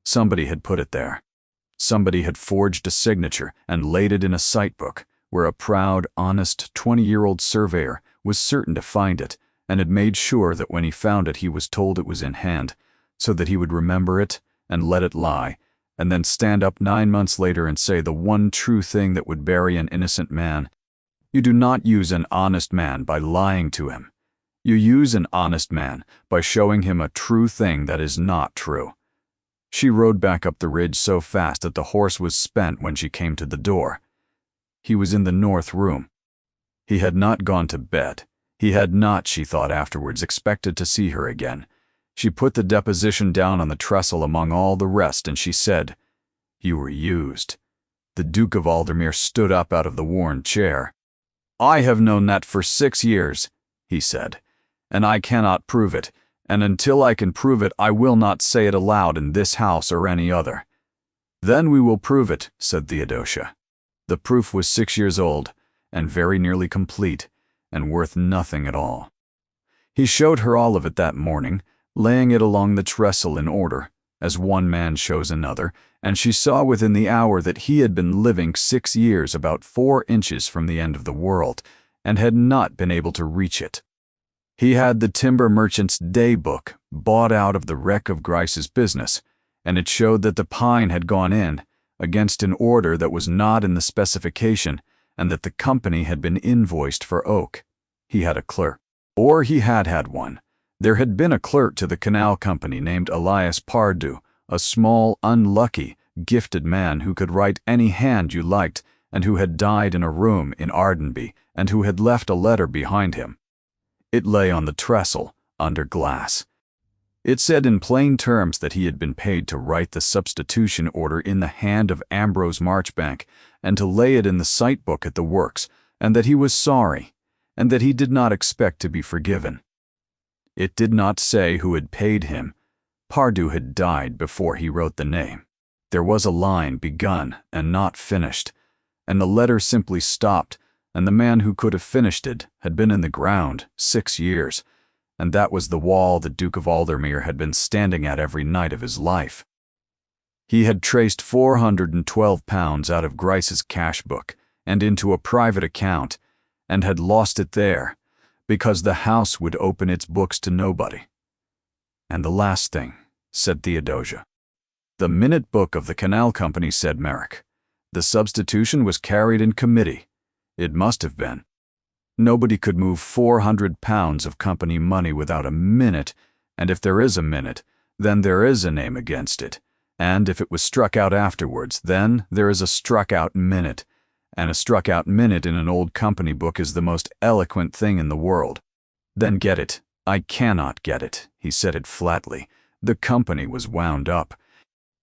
Somebody had put it there. Somebody had forged a signature and laid it in a site book, where a proud, honest 20-year-old surveyor was certain to find it, and had made sure that when he found it he was told it was in hand, so that he would remember it and let it lie, and then stand up 9 months later and say the one true thing that would bury an innocent man. You do not use an honest man by lying to him. You use an honest man by showing him a true thing that is not true. She rode back up the ridge so fast that the horse was spent when she came to the door. He was in the north room. He had not gone to bed. He had not, she thought afterwards, expected to see her again. She put the deposition down on the trestle among all the rest, and she said, "You were used." The Duke of Aldermere stood up out of the worn chair. "I have known that for 6 years," he said, "and I cannot prove it, and until I can prove it, I will not say it aloud in this house or any other." "Then we will prove it," said Theodosia. The proof was 6 years old, and very nearly complete, and worth nothing at all. He showed her all of it that morning, laying it along the trestle in order, as one man shows another, and she saw within the hour that he had been living 6 years about 4 inches from the end of the world, and had not been able to reach it. He had the timber merchant's day book bought out of the wreck of Grice's business, and it showed that the pine had gone in, against an order that was not in the specification, and that the company had been invoiced for oak. He had a clerk. Or he had had one. There had been a clerk to the canal company named Elias Pardew, a small, unlucky, gifted man who could write any hand you liked, and who had died in a room in Ardenby, and who had left a letter behind him. It lay on the trestle, under glass. It said in plain terms that he had been paid to write the substitution order in the hand of Ambrose Marchbank, and to lay it in the sight book at the works, and that he was sorry, and that he did not expect to be forgiven. It did not say who had paid him. Pardew had died before he wrote the name. There was a line begun and not finished, and the letter simply stopped, and the man who could have finished it had been in the ground 6 years, and that was the wall the Duke of Aldermere had been standing at every night of his life. He had traced £412 out of Grice's cash book and into a private account, and had lost it there, because the house would open its books to nobody. "And the last thing," said Theodosia. "The minute book of the canal company," said Merrick. "The substitution was carried in committee. It must have been. Nobody could move £400 of company money without a minute, and if there is a minute, then there is a name against it, and if it was struck out afterwards, then there is a struck-out minute, and a struck-out minute in an old company book is the most eloquent thing in the world." "Then get it." "I cannot get it," he said it flatly. "The company was wound up.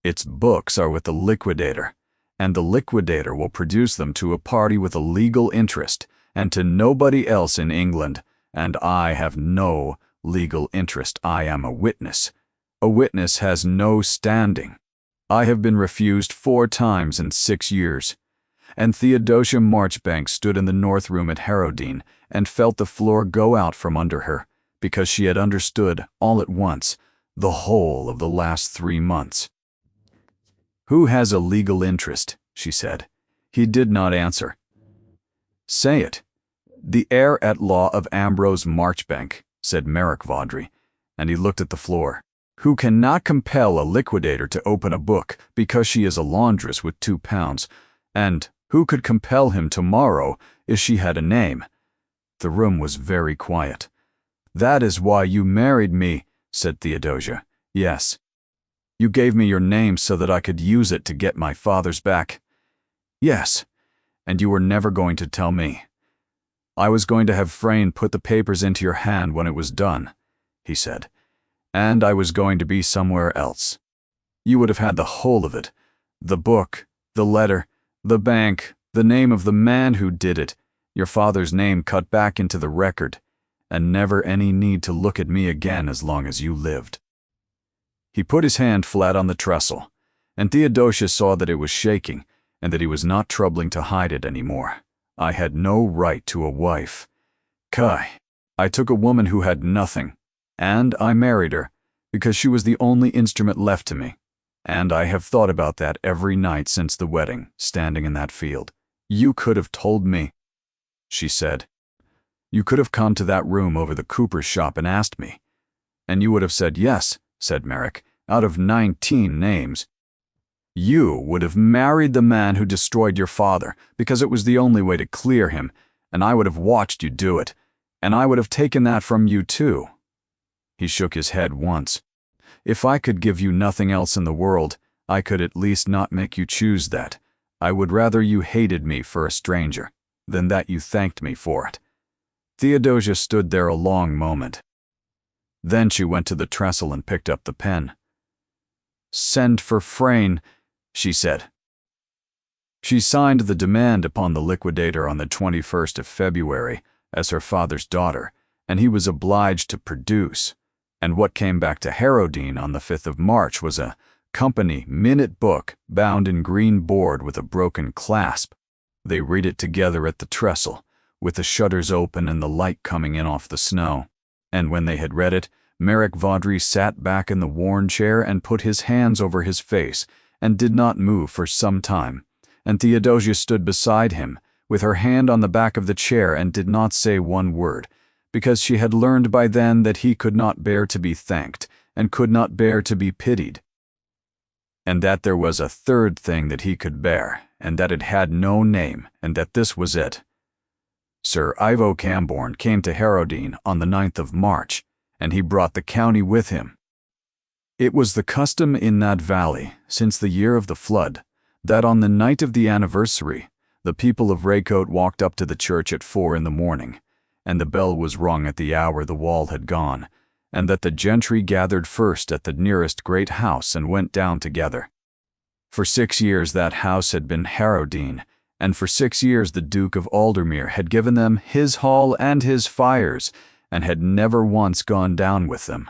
Its books are with the liquidator, and the liquidator will produce them to a party with a legal interest, and to nobody else in England, and I have no legal interest. I am a witness. A witness has no standing. I have been refused 4 times in 6 years. And Theodosia Marchbank stood in the north room at Harrowdean and felt the floor go out from under her, because she had understood, all at once, the whole of the last 3 months. "Who has a legal interest?" she said. He did not answer. "Say it." "The heir at law of Ambrose Marchbank," said Merrick Vawdrey, and he looked at the floor. "Who cannot compel a liquidator to open a book because she is a laundress with £2, and who could compel him tomorrow if she had a name?" The room was very quiet. "That is why you married me," said Theodosia. "Yes. You gave me your name so that I could use it to get my father's back." "Yes. And you were never going to tell me." "I was going to have Frayne put the papers into your hand when it was done," he said. "And I was going to be somewhere else. You would have had the whole of it. The book, the letter, the bank, the name of the man who did it, your father's name cut back into the record, and never any need to look at me again as long as you lived." He put his hand flat on the trestle, and Theodosia saw that it was shaking, and that he was not troubling to hide it any more. "I had no right to a wife. Kai, I took a woman who had nothing, and I married her, because she was the only instrument left to me. And I have thought about that every night since the wedding, standing in that field. You could have told me," she said. "You could have come to that room over the cooper's shop and asked me. And you would have said yes," said Merrick, "out of 19 names. You would have married the man who destroyed your father, because it was the only way to clear him, and I would have watched you do it, and I would have taken that from you too." He shook his head once. "If I could give you nothing else in the world, I could at least not make you choose that. I would rather you hated me for a stranger, than that you thanked me for it." Theodosia stood there a long moment. Then she went to the trestle and picked up the pen. "Send for Frayne," she said. She signed the demand upon the liquidator on the 21st of February as her father's daughter, and he was obliged to produce. And what came back to Harrowdean on the 5th of March was a company minute book bound in green board with a broken clasp. They read it together at the trestle, with the shutters open and the light coming in off the snow. And when they had read it, Merrick Vaudry sat back in the worn chair and put his hands over his face and did not move for some time. And Theodosia stood beside him, with her hand on the back of the chair, and did not say one word, because she had learned by then that he could not bear to be thanked, and could not bear to be pitied. And that there was a third thing that he could bear, and that it had no name, and that this was it. Sir Ivo Camborne came to Harrowdean on the 9th of March, and he brought the county with him. It was the custom in that valley, since the year of the flood, that on the night of the anniversary, the people of Raycote walked up to the church at 4 in the morning, and the bell was rung at the hour the wall had gone, and that the gentry gathered first at the nearest great house and went down together. For 6 years that house had been Harrowdean, and for 6 years the Duke of Aldermere had given them his hall and his fires, and had never once gone down with them,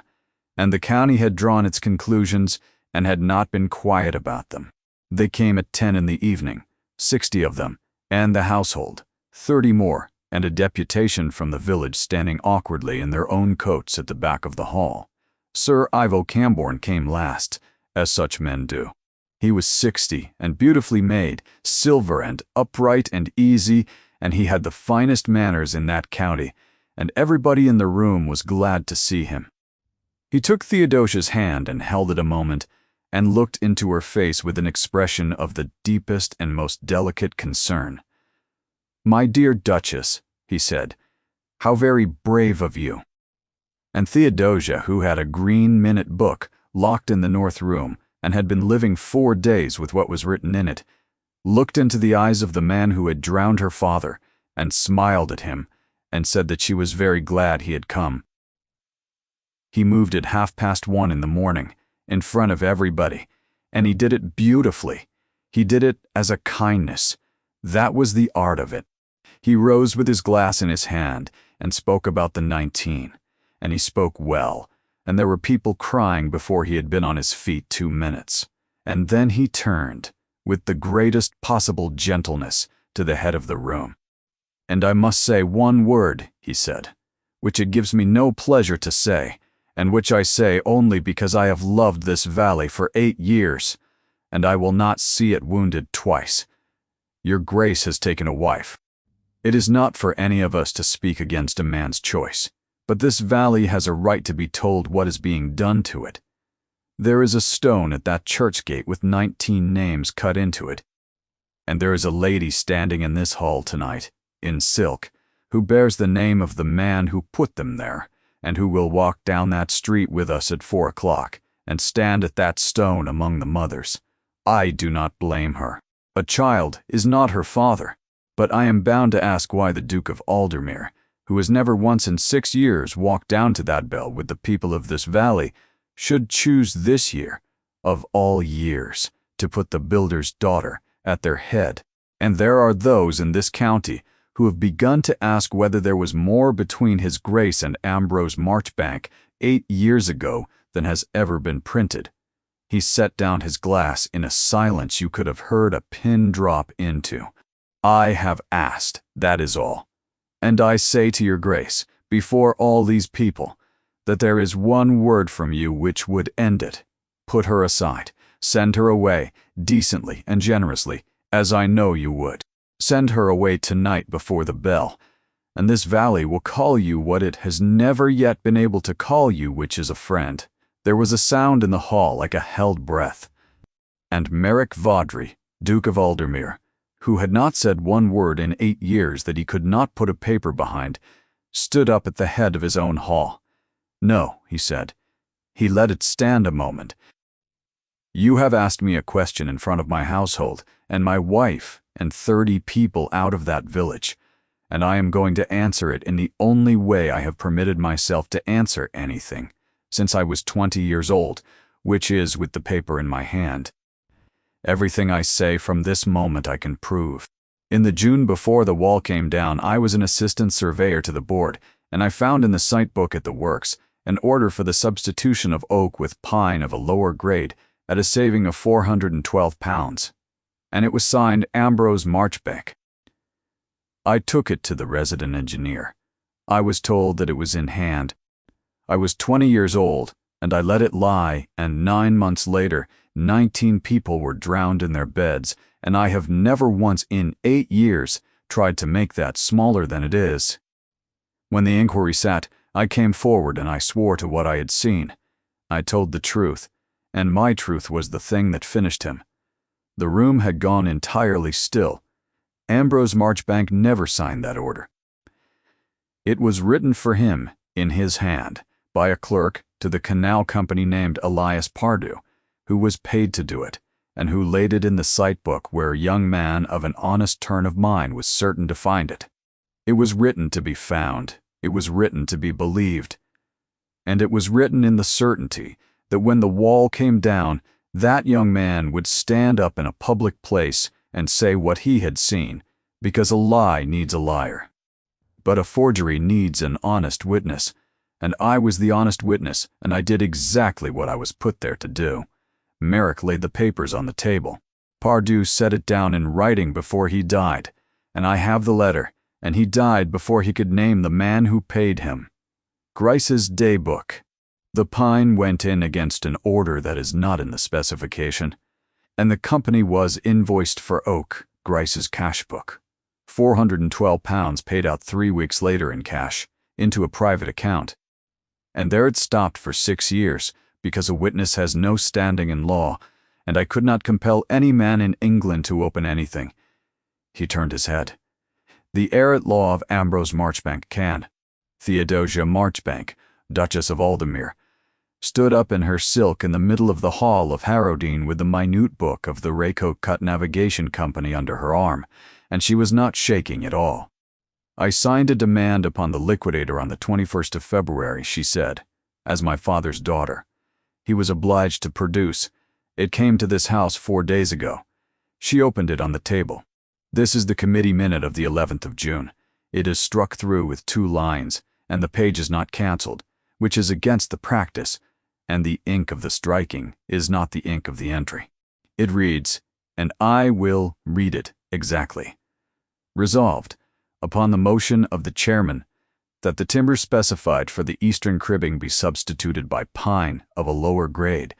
and the county had drawn its conclusions and had not been quiet about them. They came at 10 in the evening, 60 of them, and the household, 30 more, and a deputation from the village standing awkwardly in their own coats at the back of the hall. Sir Ivo Camborne came last, as such men do. He was 60 and beautifully made, silver and upright and easy, and he had the finest manners in that county, and everybody in the room was glad to see him. He took Theodosia's hand and held it a moment, and looked into her face with an expression of the deepest and most delicate concern. "My dear Duchess," he said, "how very brave of you." And Theodosia, who had a green minute book locked in the north room and had been living 4 days with what was written in it, looked into the eyes of the man who had drowned her father and smiled at him and said that she was very glad he had come. He moved at 1:30 in the morning, in front of everybody, and he did it beautifully. He did it as a kindness. That was the art of it. He rose with his glass in his hand and spoke about the 19, and he spoke well, and there were people crying before he had been on his feet 2 minutes. And then he turned, with the greatest possible gentleness, to the head of the room. "And I must say one word," he said, "which it gives me no pleasure to say, and which I say only because I have loved this valley for 8 years, and I will not see it wounded twice. Your Grace has taken a wife. It is not for any of us to speak against a man's choice, but this valley has a right to be told what is being done to it. There is a stone at that church gate with 19 names cut into it, and there is a lady standing in this hall tonight, in silk, who bears the name of the man who put them there, and who will walk down that street with us at 4 o'clock, and stand at that stone among the mothers. I do not blame her. A child is not her father, but I am bound to ask why the Duke of Aldermere, who has never once in 6 years walked down to that bell with the people of this valley, should choose this year, of all years, to put the builder's daughter at their head. And there are those in this county who have begun to ask whether there was more between His Grace and Ambrose Marchbank 8 years ago than has ever been printed." He set down his glass in a silence you could have heard a pin drop into. "I have asked, that is all. And I say to your Grace, before all these people, that there is one word from you which would end it. Put her aside. Send her away, decently and generously, as I know you would. Send her away tonight before the bell, and this valley will call you what it has never yet been able to call you, which is a friend." There was a sound in the hall like a held breath, and Merrick Vaudry, Duke of Aldermere, who had not said one word in 8 years that he could not put a paper behind, stood up at the head of his own hall. "No," he said. He let it stand a moment. "You have asked me a question in front of my household, and my wife, and 30 people out of that village, and I am going to answer it in the only way I have permitted myself to answer anything, since I was 20 years old, which is with the paper in my hand. Everything I say from this moment I can prove. In the June before the wall came down, I was an assistant surveyor to the board, and I found in the site book at the works an order for the substitution of oak with pine of a lower grade at a saving of £412, and it was signed Ambrose Marchbank. I took it to the resident engineer. I was told that it was in hand. I was 20 years old, and I let it lie, and 9 months later, 19 people were drowned in their beds, and I have never once in 8 years tried to make that smaller than it is. When the inquiry sat, I came forward and I swore to what I had seen. I told the truth, and my truth was the thing that finished him. The room had gone entirely still. Ambrose Marchbank never signed that order. It was written for him, in his hand, by a clerk to the canal company named Elias Pardew, who was paid to do it, and who laid it in the site book where a young man of an honest turn of mind was certain to find it. It was written to be found, it was written to be believed, and it was written in the certainty that when the wall came down, that young man would stand up in a public place and say what he had seen, because a lie needs a liar. But a forgery needs an honest witness, and I was the honest witness, and I did exactly what I was put there to do. Merrick laid the papers on the table. Pardew set it down in writing before he died, and I have the letter, and he died before he could name the man who paid him. Grice's daybook. The pine went in against an order that is not in the specification, and the company was invoiced for oak, Grice's cash book. £412 paid out 3 weeks later in cash, into a private account. And there it stopped for 6 years, because a witness has no standing in law, and I could not compel any man in England to open anything. He turned his head. The heir-at-law of Ambrose Marchbank can. Theodosia Marchbank, Duchess of Aldermere, stood up in her silk in the middle of the hall of Harrowdean with the minute book of the Raycote Cut Navigation Company under her arm, and she was not shaking at all. I signed a demand upon the liquidator on the 21st of February, she said, as my father's daughter. He was obliged to produce. It came to this house 4 days ago. She opened it on the table. This is the committee minute of the 11th of June. It is struck through with 2 lines, and the page is not cancelled, which is against the practice, and the ink of the striking is not the ink of the entry. It reads, and I will read it exactly. Resolved, upon the motion of the chairman, that the timber specified for the eastern cribbing be substituted by pine of a lower grade,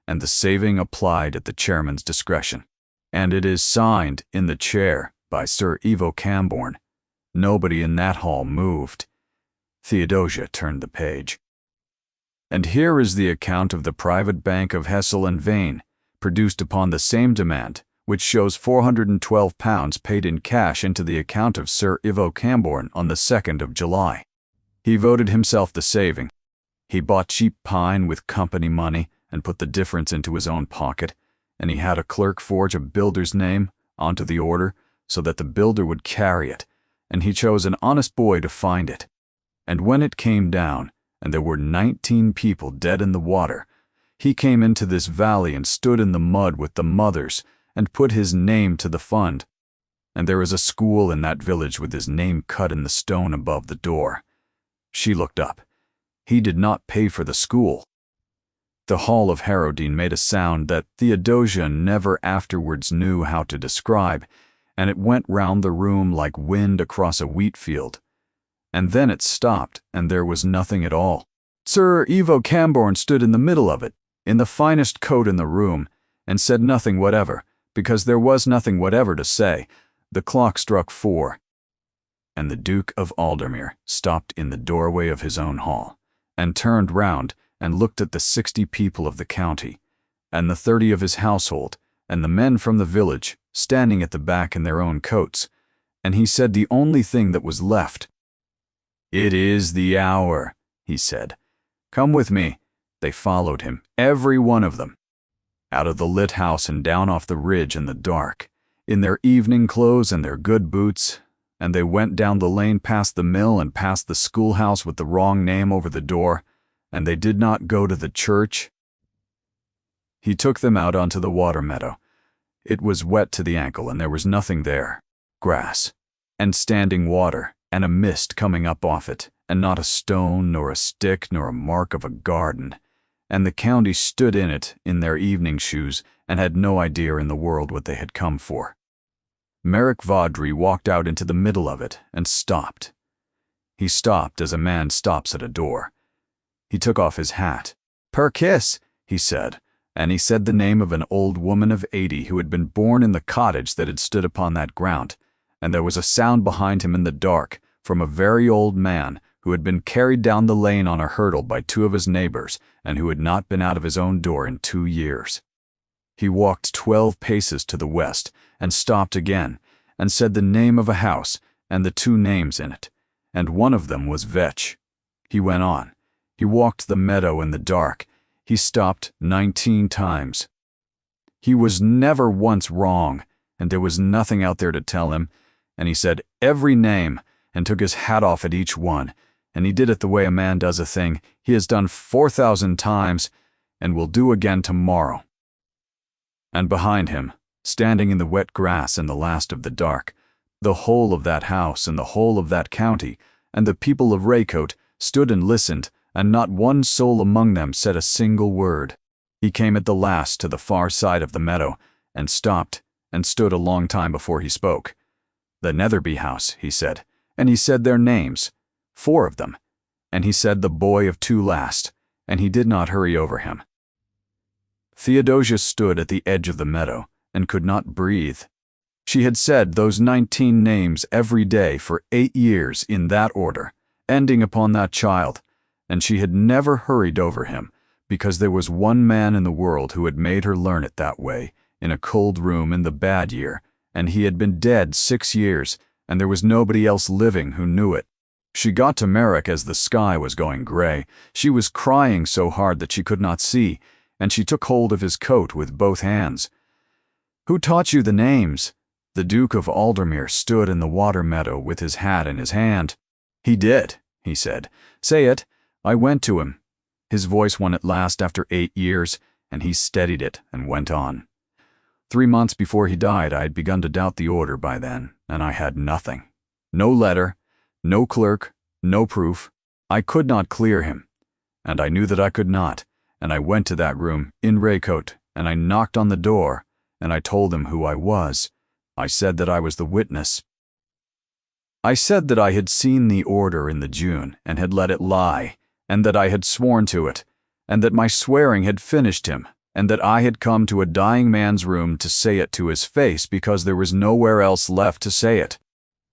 and the saving applied at the chairman's discretion. And it is signed in the chair by Sir Ivo Camborne. Nobody in that hall moved. Theodosia turned the page. And here is the account of the private bank of Hessel and Vane, produced upon the same demand, which shows £412 paid in cash into the account of Sir Ivo Camborne on the 2nd of July. He voted himself the saving. He bought cheap pine with company money and put the difference into his own pocket, and he had a clerk forge a builder's name onto the order so that the builder would carry it, and he chose an honest boy to find it. And when it came down, and there were 19 people dead in the water, he came into this valley and stood in the mud with the mothers and put his name to the fund. And there is a school in that village with his name cut in the stone above the door. She looked up. He did not pay for the school. The hall of Harrowdean made a sound that Theodosia never afterwards knew how to describe, and it went round the room like wind across a wheat field. And then it stopped, and there was nothing at all. Sir Ivo Camborne stood in the middle of it, in the finest coat in the room, and said nothing whatever, because there was nothing whatever to say. The clock struck 4, and the Duke of Aldermere stopped in the doorway of his own hall, and turned round and looked at the 60 people of the county, and the 30 of his household, and the men from the village, standing at the back in their own coats, and he said the only thing that was left. "It is the hour," he said. "Come with me." They followed him, every one of them, out of the lit house and down off the ridge in the dark, in their evening clothes and their good boots, and they went down the lane past the mill and past the schoolhouse with the wrong name over the door, and they did not go to the church. He took them out onto the water meadow. It was wet to the ankle, and there was nothing there. Grass, and standing water, and a mist coming up off it, and not a stone, nor a stick, nor a mark of a garden. And the county stood in it in their evening shoes, and had no idea in the world what they had come for. Merrick Vaudry walked out into the middle of it, and stopped. He stopped as a man stops at a door. He took off his hat. "Perkiss," he said, and he said the name of an old woman of 80 who had been born in the cottage that had stood upon that ground, and there was a sound behind him in the dark from a very old man who had been carried down the lane on a hurdle by 2 of his neighbors and who had not been out of his own door in 2 years. He walked 12 paces to the west and stopped again and said the name of a house and the 2 names in it, and one of them was Vetch. He went on. He walked the meadow in the dark. He stopped 19 times. He was never once wrong, and there was nothing out there to tell him, and he said every name and took his hat off at each one, and he did it the way a man does a thing he has done 4,000 times and will do again tomorrow. And behind him, standing in the wet grass in the last of the dark, the whole of that house and the whole of that county and the people of Raycote stood and listened, and not one soul among them said a single word. He came at the last to the far side of the meadow, and stopped, and stood a long time before he spoke. "The Netherby house," he said, and he said their names, 4 of them, and he said the boy of 2 last, and he did not hurry over him. Theodosia stood at the edge of the meadow, and could not breathe. She had said those 19 names every day for 8 years in that order, ending upon that child, and she had never hurried over him, because there was one man in the world who had made her learn it that way, in a cold room in the bad year, and he had been dead 6 years, and there was nobody else living who knew it. She got to Merrick as the sky was going gray. She was crying so hard that she could not see, and she took hold of his coat with both hands. "Who taught you the names?" The Duke of Aldermere stood in the water meadow with his hat in his hand. "He did," he said. "Say it. I went to him." His voice won at last after 8 years, and he steadied it and went on. 3 months before he died, I had begun to doubt the order by then, and I had nothing. No letter, no clerk, no proof. I could not clear him, and I knew that I could not, and I went to that room in Raycote, and I knocked on the door, and I told him who I was. I said that I was the witness. I said that I had seen the order in the June and had let it lie, and that I had sworn to it, and that my swearing had finished him, and that I had come to a dying man's room to say it to his face because there was nowhere else left to say it.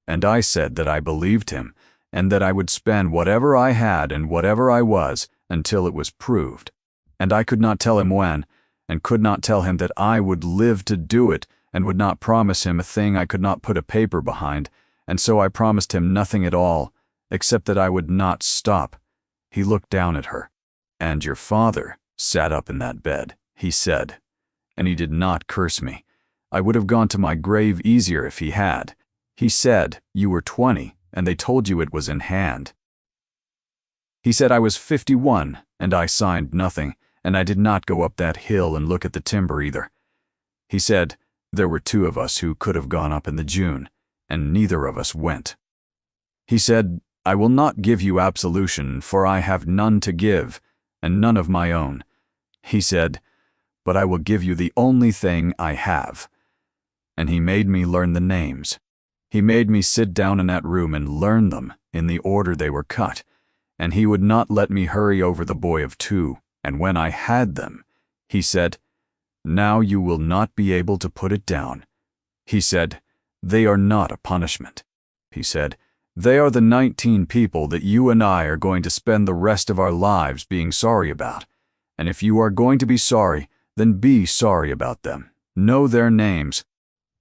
And I said that I believed him, and that I would spend whatever I had and whatever I was until it was proved. And I could not tell him when, and could not tell him that I would live to do it, and would not promise him a thing I could not put a paper behind, and so I promised him nothing at all, except that I would not stop. He looked down at her. "And your father sat up in that bed," he said, and he did not curse me. I would have gone to my grave easier if he had. He said, "You were 20, and they told you it was in hand." He said I was 51, and I signed nothing, and I did not go up that hill and look at the timber either. He said there were 2 of us who could have gone up in the June, and neither of us went. He said, "I will not give you absolution, for I have none to give, and none of my own." He said, "But I will give you the only thing I have." And he made me learn the names. He made me sit down in that room and learn them in the order they were cut, and he would not let me hurry over the boy of 2, and when I had them, he said, "Now you will not be able to put it down." He said, "They are not a punishment." He said, "They are the 19 people that you and I are going to spend the rest of our lives being sorry about. And if you are going to be sorry, then be sorry about them. Know their names,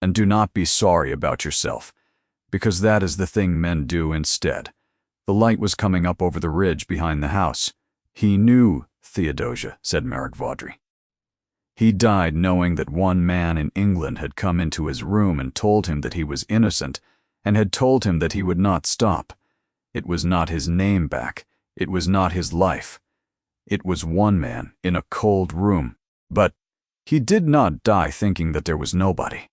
and do not be sorry about yourself, because that is the thing men do instead." The light was coming up over the ridge behind the house. "He knew, Theodosia," said Merrick Vaudry. "He died knowing that one man in England had come into his room and told him that he was innocent, and had told him that he would not stop. It was not his name back. It was not his life. It was one man in a cold room, but he did not die thinking that there was nobody.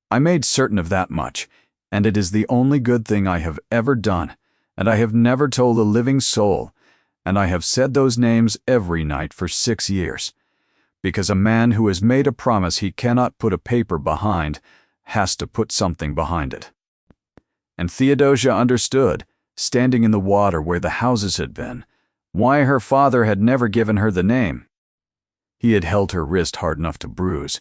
I made certain of that much, and it is the only good thing I have ever done, and I have never told a living soul, and I have said those names every night for 6 years, because a man who has made a promise he cannot put a paper behind has to put something behind it. And Theodosia understood, standing in the water where the houses had been, why her father had never given her the name. He had held her wrist hard enough to bruise,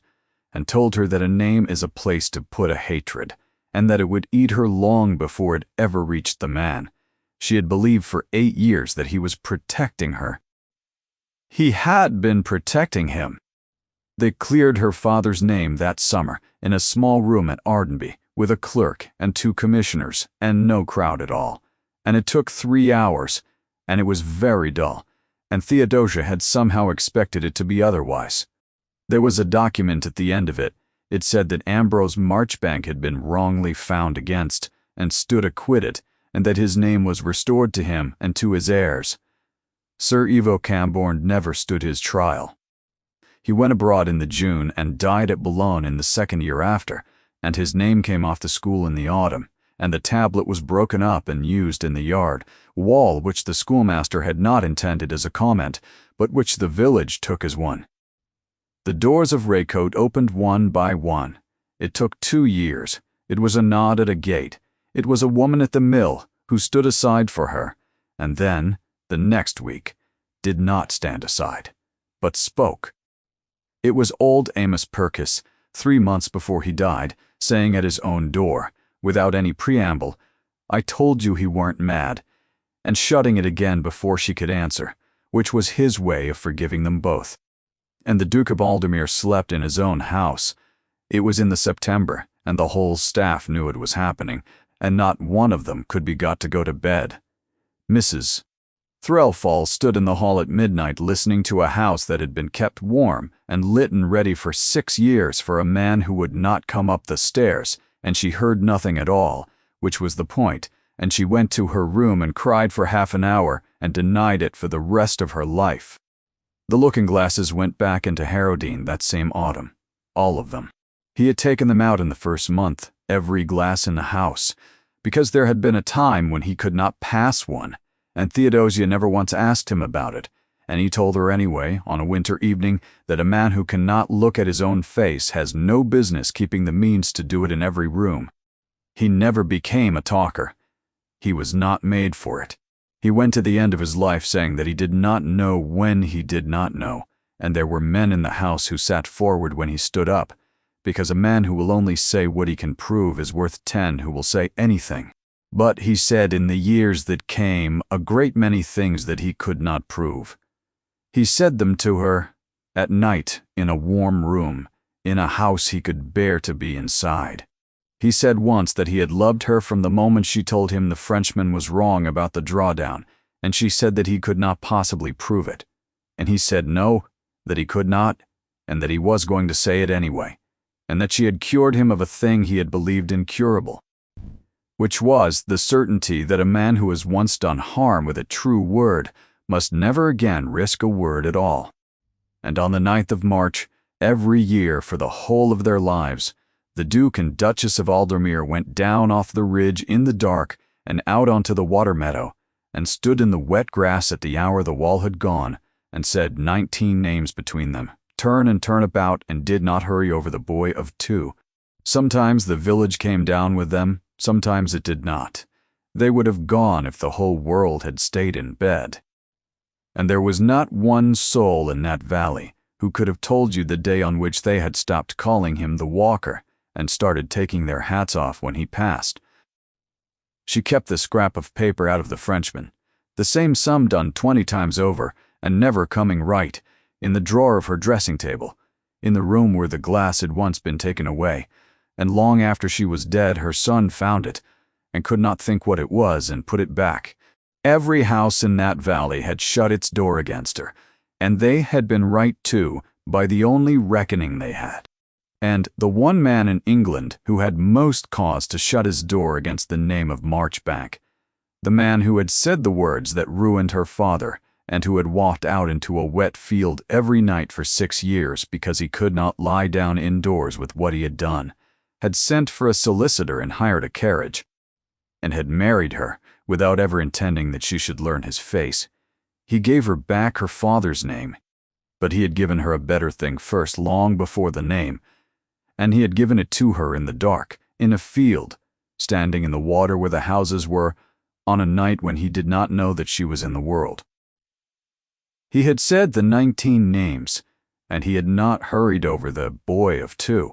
and told her that a name is a place to put a hatred, and that it would eat her long before it ever reached the man. She had believed for 8 years that he was protecting her. He had been protecting him. They cleared her father's name that summer in a small room at Ardenby, with a clerk and 2 commissioners and no crowd at all. And it took 3 hours, and it was very dull, and Theodosia had somehow expected it to be otherwise. There was a document at the end of it. It said that Ambrose Marchbank had been wrongly found against and stood acquitted, and that his name was restored to him and to his heirs. Sir Ivo Camborne never stood his trial. He went abroad in the June and died at Boulogne in the 2nd year after, and his name came off the school in the autumn, and the tablet was broken up and used in the yard wall, which the schoolmaster had not intended as a comment, but which the village took as one. The doors of Raycote opened one by one. It took 2 years. It was a nod at a gate. It was a woman at the mill who stood aside for her, and then, the next week, did not stand aside, but spoke. It was old Amos Purkis, 3 months before he died, saying at his own door, without any preamble, "I told you he weren't mad," and shutting it again before she could answer, which was his way of forgiving them both. And the Duke of Aldermere slept in his own house. It was in the September, and the whole staff knew it was happening, and not one of them could be got to go to bed. Mrs. Threlfall stood in the hall at midnight listening to a house that had been kept warm and lit and ready for 6 years for a man who would not come up the stairs, and she heard nothing at all, which was the point, and she went to her room and cried for half an hour and denied it for the rest of her life. The looking-glasses went back into Harrowdean that same autumn, all of them. He had taken them out in the first month, every glass in the house, because there had been a time when he could not pass one, and Theodosia never once asked him about it, and he told her anyway, on a winter evening, that a man who cannot look at his own face has no business keeping the means to do it in every room. He never became a talker. He was not made for it. He went to the end of his life saying that he did not know when he did not know, and there were men in the house who sat forward when he stood up, because a man who will only say what he can prove is worth 10 who will say anything. But he said in the years that came a great many things that he could not prove. He said them to her at night in a warm room, in a house he could bear to be inside. He said once that he had loved her from the moment she told him the Frenchman was wrong about the drawdown, and she said that he could not possibly prove it. And he said no, that he could not, and that he was going to say it anyway, and that she had cured him of a thing he had believed incurable, which was the certainty that a man who has once done harm with a true word must never again risk a word at all. And on the 9th of March, every year for the whole of their lives, the Duke and Duchess of Aldermere went down off the ridge in the dark and out onto the water meadow, and stood in the wet grass at the hour the wall had gone, and said 19 names between them, turn and turn about, and did not hurry over the boy of 2. Sometimes the village came down with them, sometimes it did not. They would have gone if the whole world had stayed in bed. And there was not one soul in that valley who could have told you the day on which they had stopped calling him the Walker, and started taking their hats off when he passed. She kept the scrap of paper out of the Frenchman, the same sum done 20 times over, and never coming right, in the drawer of her dressing table, in the room where the glass had once been taken away, and long after she was dead her son found it, and could not think what it was, and put it back. Every house in that valley had shut its door against her, and they had been right too, by the only reckoning they had. And the one man in England who had most cause to shut his door against the name of Marchbank, the man who had said the words that ruined her father and who had walked out into a wet field every night for 6 years because he could not lie down indoors with what he had done, had sent for a solicitor and hired a carriage, and had married her without ever intending that she should learn his face. He gave her back her father's name, but he had given her a better thing first, long before the name, and he had given it to her in the dark, in a field, standing in the water where the houses were, on a night when he did not know that she was in the world. He had said the 19 names, and he had not hurried over the boy of 2.